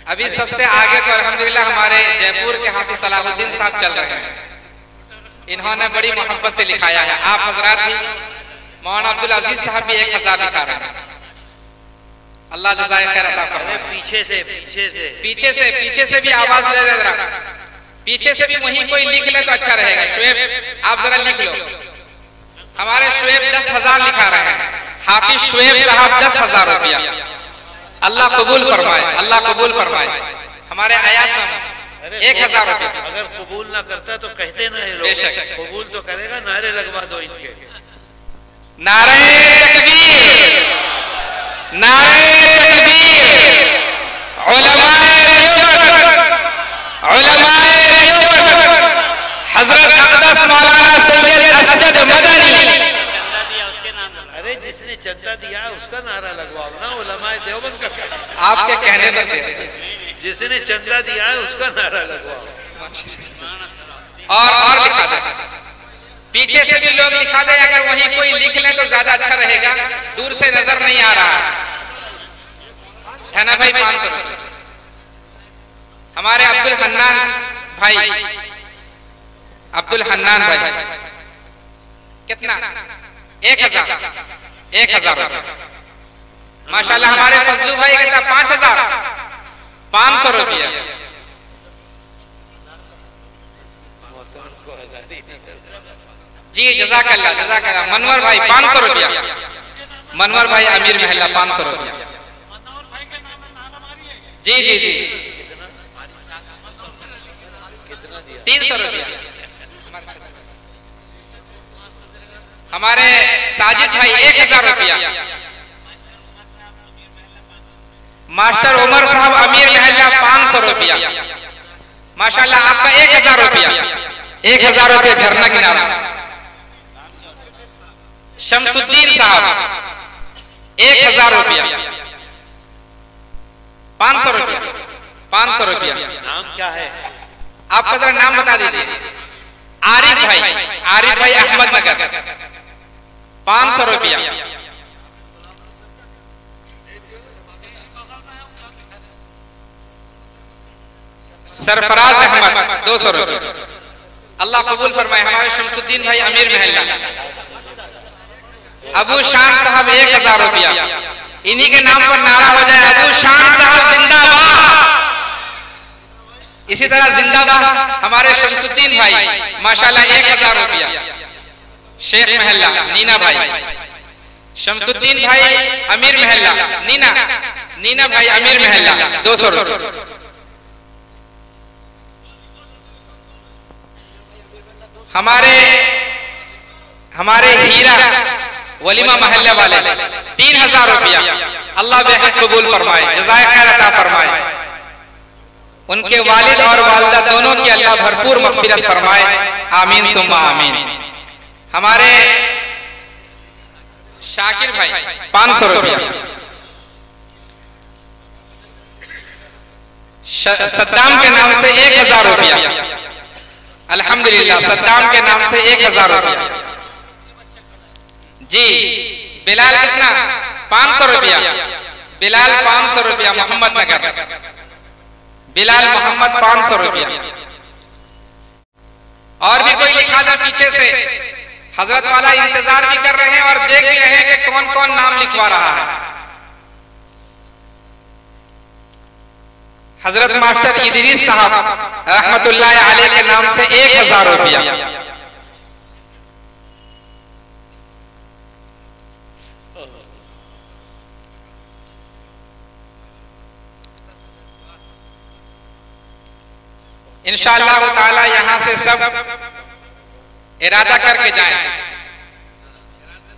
अभी सबसे आगे तो अल्हम्दुलिल्लाह हमारे जयपुर के हाफिज सलाहुद्दीन साहब चल रहे हैं। इन्होंने बड़ी मोहब्बत से लिखाया है। आप हजरात भी, मौलाना अब्दुल अजीज साहब भी 1000 लिखा रहे हैं। अल्लाह जज़ाए खैर अता फरमाए। पीछे से भी आवाज दे दे जरा, पीछे से भी वहीं कोई लिख ले तो अच्छा रहेगा। शुएब आप जरा लिख लो। हमारे शुएब 10,000 लिखा रहे हैं। हाफिज शुएब साहब 10,000 रुपया, अल्लाह कबूल फरमाए, अल्लाह कबूल फरमाए। हमारे अयास में 1000 रुपया। अगर कबूल ना करता तो कहते ना है लोग, कबूल तो करेगा। नारे लगवा दो इनके, नारे तकबीर, नारे तकबीर। हजरत अक़दस मौलाना सैयद असद मदनी। अरे जिसने चंदा दिया उसका नारा लगवाओ ना, उलमाए देवबंद का। आपके कहने पर दे, जिसने चंदा दिया है उसका नारा लगवाओ। और लिखा दे, पीछे से भी लोग लिखा दे। अगर वहीं कोई लिख ले तो ज्यादा अच्छा रहेगा, दूर से नजर नहीं आ रहा है ना भाई। 500 रुपये। हमारे अब्दुल हन्नान भाई, अब्दुल हन्नान भाई कितना? 1000 रुपये माशाल्लाह। हमारे फजलू भाई कहता 5000, 500 रुपया। जी जज़ाकल्लाह, जज़ाकल्लाह। मनवर भाई 500 रुपया। मनवर भाई अमीर महल्ला 500 रुपया। जी जी जी 300 रुपया। हमारे साजिद भाई 1000 रुपया। मास्टर उमर साहब अमीर महल्ला 500 रुपया माशाल्लाह। आपका 1000 रुपया। 1000 रुपया झरना किनारा। शमसुद्दीन साहब 1000 रुपया। 500 रुपया। 500 रुपया। नाम क्या है आपका? जरा नाम बता दीजिए। आरिफ भाई, आरिफ भाई अहमदनगर 500 रुपया। सरफराज अहमद 200 रुपया, अल्लाह कबूल फरमाए। हमारे शमसुद्दीन भाई अमीर महल्ला अबू शान साहब 1000 रुपया। इन्हीं के नाम पर नारा हो जाए, अबू शान साहब जिंदाबाद। इसी तरह जिंदाबाद हमारे शमसुद्दीन भाई माशाल्लाह 1000 रुपया। शेख महल्ला नीना भाई, शमसुद्दीन भाई अमीर महल्ला, नीना भाई अमीर महल्ला 200 रुपया। हमारे हीरा वलीमा महल्ले वाले 3000 रुपया। अल्लाह बेहद कबूल फरमाए, जज़ाए खैर अता फरमाए। उनके वालिद और वालिदा दोनों की अल्लाह भरपूर मग़फ़िरत फरमाए, आमीन सुम्मा आमीन। हमारे शाकिर भाई 500 रुपया। सद्दाम के नाम से 1000 रुपया। अल्हम्दुलिल्लाह सद्दाम के नाम से 1000 रुपया। जी बिलाल कितना? 500 रुपया। बिलाल 500 रुपया मोहम्मद नगर। बिलाल मोहम्मद 500 रुपया। और भी कोई लिखा था पीछे से, हजरत वाला इंतजार भी कर रहे हैं और देख भी रहे हैं कि कौन कौन नाम लिखवा रहा है। हजरत मास्टर इदरीस साहब रहमतुल्लाह अलैह के नाम से 1000 रुपया। इंशाअल्लाह ताला यहां से सब इरादा करके जाएं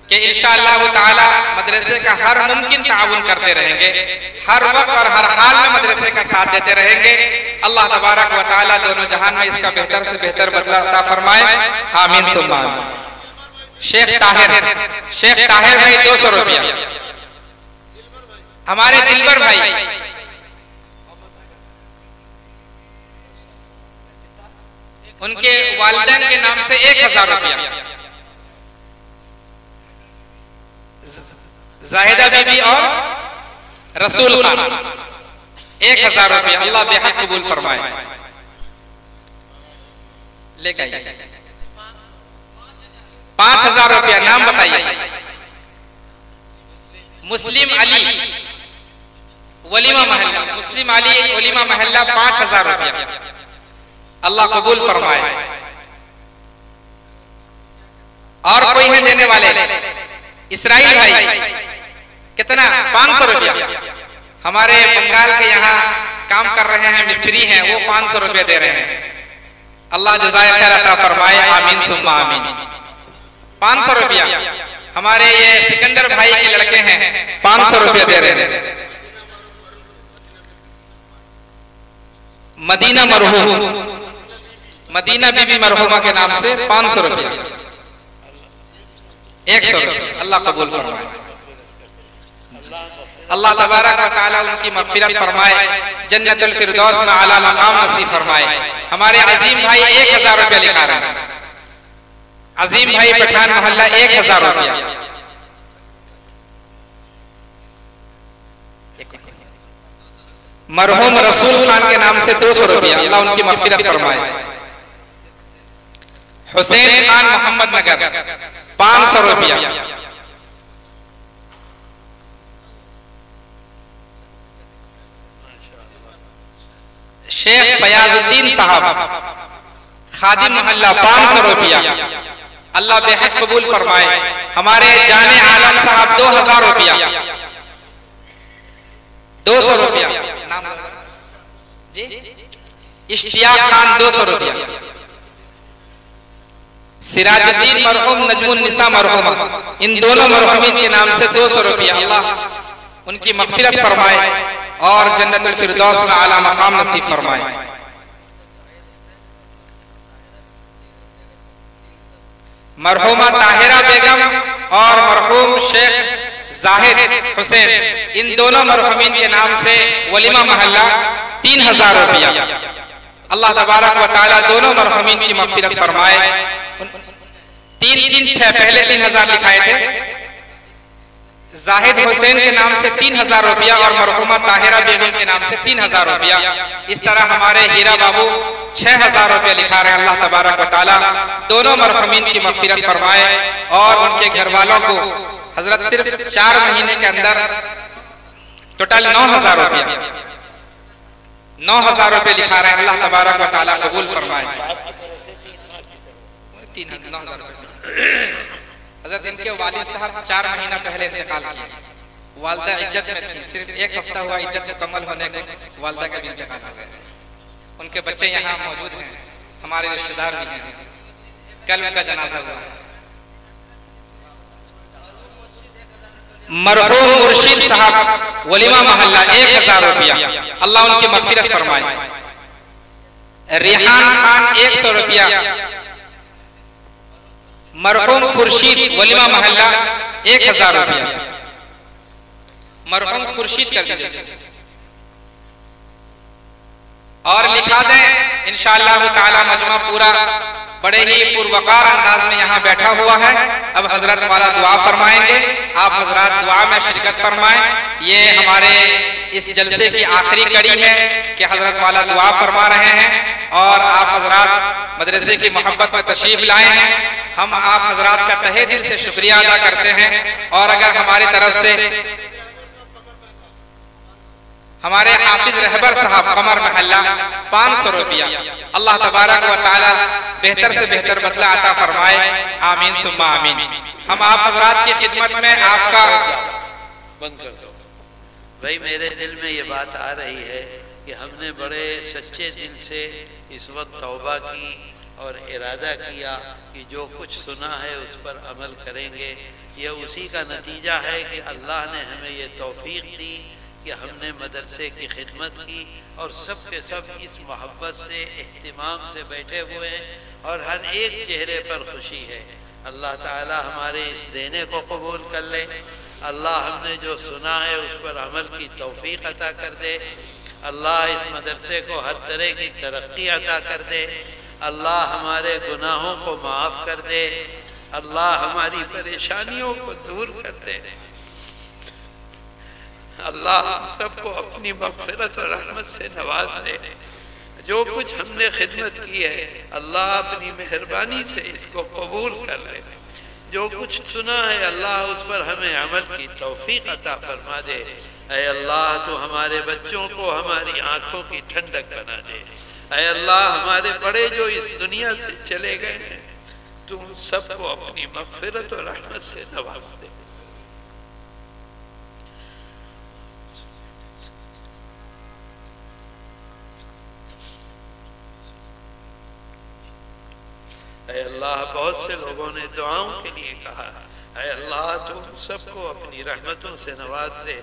कि इंशाअल्लाह ताला मदरसे का हर मुमकिन ताउन करते रहेंगे, हर वक्त और हर हाल में मदरसे का साथ देते रहेंगे। अल्लाह तबारक व ताला दोनों जहान में इसका बेहतर से बेहतर बदला अता फरमाए, आमीन सुम्मा आमीन। शेख ताहिर भाई 200 रुपया। हमारे दिलबर भाई उनके वालिदैन के नाम से 1000 रुपया। जाहिदा बीबी और रसूल खान 1000 रुपया। अल्लाह बेहद कबूल फरमाए। लेके आइए 5000 रुपया। नाम बताइए। मुस्लिम अली वलीमा महल्ला, मुस्लिम अली वलीमा महल्ला 5000 रुपया। अल्लाह कबूल फरमाए। और कोई है देने वाले? इसराइल भाई कितना? 500 रुपया। हमारे बंगाल के यहाँ काम कर रहे हैं, मिस्त्री हैं, वो 500 रुपया दे रहे हैं। अल्लाह जज़ाए खैर अता फरमाए, आमीन सुम्मा आमीन। 500 रुपया। हमारे ये सिकंदर भाई के लड़के हैं, 500 रुपया दे रहे हैं। मदीना मरहूम, मदीना बीबी मरहुमा के नाम से 500 रुपया। 100 रुपया। अल्लाह कबूल फरमाए। अल्लाह तबारक व तआला उनकी मग़फ़िरत फरमाए, जन्नतुल फिरदौस में आला मकाम नसीब फरमाए। हमारे अजीम भाई 1000 रुपया लिखा रहे हैं। अजीम भाई पठान मोहल्ला 1000 रुपया। मरहूम रसूल खान के नाम से 200 रुपया। अल्लाह उनकी मग़फ़िरत फरमाए। हुसैन खान मोहम्मद नगर 500 रुपया। शेख फयाजुद्दीन साहब खादिम मोहल्ला 500 रुपया। अल्लाह बेहद कबूल फरमाए। हमारे जाने आलम साहब 2000 रुपया। 200 रुपया। नाम जी इश्तियाक खान 200 रुपया। सिराजुद्दीन मरहूम नजमुन निसा मरहुमा, इन दोनों मरहुमीन के नाम से 200 रुपया। अल्लाह उनकी मग़फ़िरत फरमाए और जन्नतुल फिरदौस में आला मकाम नसीब फरमाए। मरहुमा ताहिरा बेगम और मरहूम शेख जाहिद हुसैन, इन दोनों मरहुमीन के नाम से वलीमा महल्ला 3000 रुपया। अल्लाह तबारक व तआला दोनों मरहुमीन की मग़फ़िरत फरमाए। 3-3-6 पहले 3000 लिखाए थे। जाहिद हुसैन के नाम से 3000 रुपया और मरहुमा ताहिरा बेगम के नाम से 3000 रुपया। इस तरह हमारे हीरा बाबू 6000 रुपया लिखा रहे हैं। अल्लाह तबारक व तआला दोनों मरहुमीन की मग़फ़िरत फरमाए और उनके घर वालों को हजरत सिर्फ 4 महीने के अंदर टोटल 9,000 रुपया 9,000 रुपये लिखा रहे हैं। अल्लाह तबारक व तआला कबूल फरमाए। 9,000 रुपये। हजरत इनके वालिद साहब 4 महीना पहले इंतकाल किए। वालदा इद्दत में थी, सिर्फ 1 हफ्ता हुआ इद्दत मुकम्मल होने को वालदा का भी इंतकाल हो गया। उनके बच्चे यहाँ मौजूद हैं, हमारे रिश्तेदार भी हैं। कल उनका जनाजा हुआ। मरहूम मुर्शिद साहब वलीमा मोहल्ला 1,000 रुपया, अल्लाह उनकी मगफिरत फरमाए। रेहान खान 100 रुपया। मरहूम खुर्शीद वलीमा मोहल्ला 1,000 रुपया। मरहूम खुर्शीद कर दीजिए और लिखा दें इंशाअल्लाह ताला। मजमा पूरा बड़े ही पुरवकार अंदाज में यहाँ बैठा हुआ है। अब हजरत वाला दुआ फरमाएंगे। आप हजरत दुआ में शिरकत फरमाएं। ये हमारे इस जलसे की आखिरी कड़ी है कि हजरत वाला दुआ फरमा रहे हैं और आप हजरत मदरसे की मोहब्बत में तशरीफ लाए हैं। हम आप हजरत का तहे दिल से शुक्रिया अदा करते हैं। और अगर हमारी तरफ से हमारे हाफिज रहबर साहब कमर महल्ला 500 रुपया, अल्लाह तबारक व तआला बेहतर से बेहतर बदला अता फरमाए। आमीन सुम्मा आमीन। हम आप हजरात की खिदमत में आपका बंद कर दो भाई। मेरे दिल में ये बात आ रही है कि हमने बड़े सच्चे दिल से इस वक्त तौबा की और इरादा किया कि जो कुछ सुना है उस पर अमल करेंगे। यह उसी का नतीजा है कि अल्लाह ने हमें ये तौफीक दी कि हमने मदरसे की खिदमत की और सब के सब इस मोहब्बत से एहतिमाम से बैठे हुए हैं और हर एक चेहरे पर खुशी है। अल्लाह ताला हमारे इस देने को कबूल कर ले। अल्लाह हमने जो सुना है उस पर अमल की तौफीक अता कर दे। अल्लाह इस मदरसे को हर तरह की तरक्की अता कर दे। अल्लाह हमारे गुनाहों को माफ़ कर दे। अल्लाह हमारी परेशानियों को दूर कर दे। अल्लाह सबको अपनी मग़फ़िरत और रहमत से नवाज दे। जो कुछ हमने खिदमत की है अल्लाह अपनी मेहरबानी से इसको कबूल कर ले। जो कुछ सुना है अल्लाह उस पर हमें अमल की तौफीक अता फरमा दे। ऐ अल्लाह तो हमारे बच्चों को हमारी आँखों की ठंडक बना दे। ऐ अल्लाह हमारे बड़े जो इस दुनिया से चले गए हैं तुम सबको अपनी मग़फ़िरत और रहमत से नवाज दे। ऐ अल्लाह बहुत से लोगों ने दुआओं के लिए कहा। ऐ अल्लाह तुम सबको अपनी रहमतों से नवाज दे।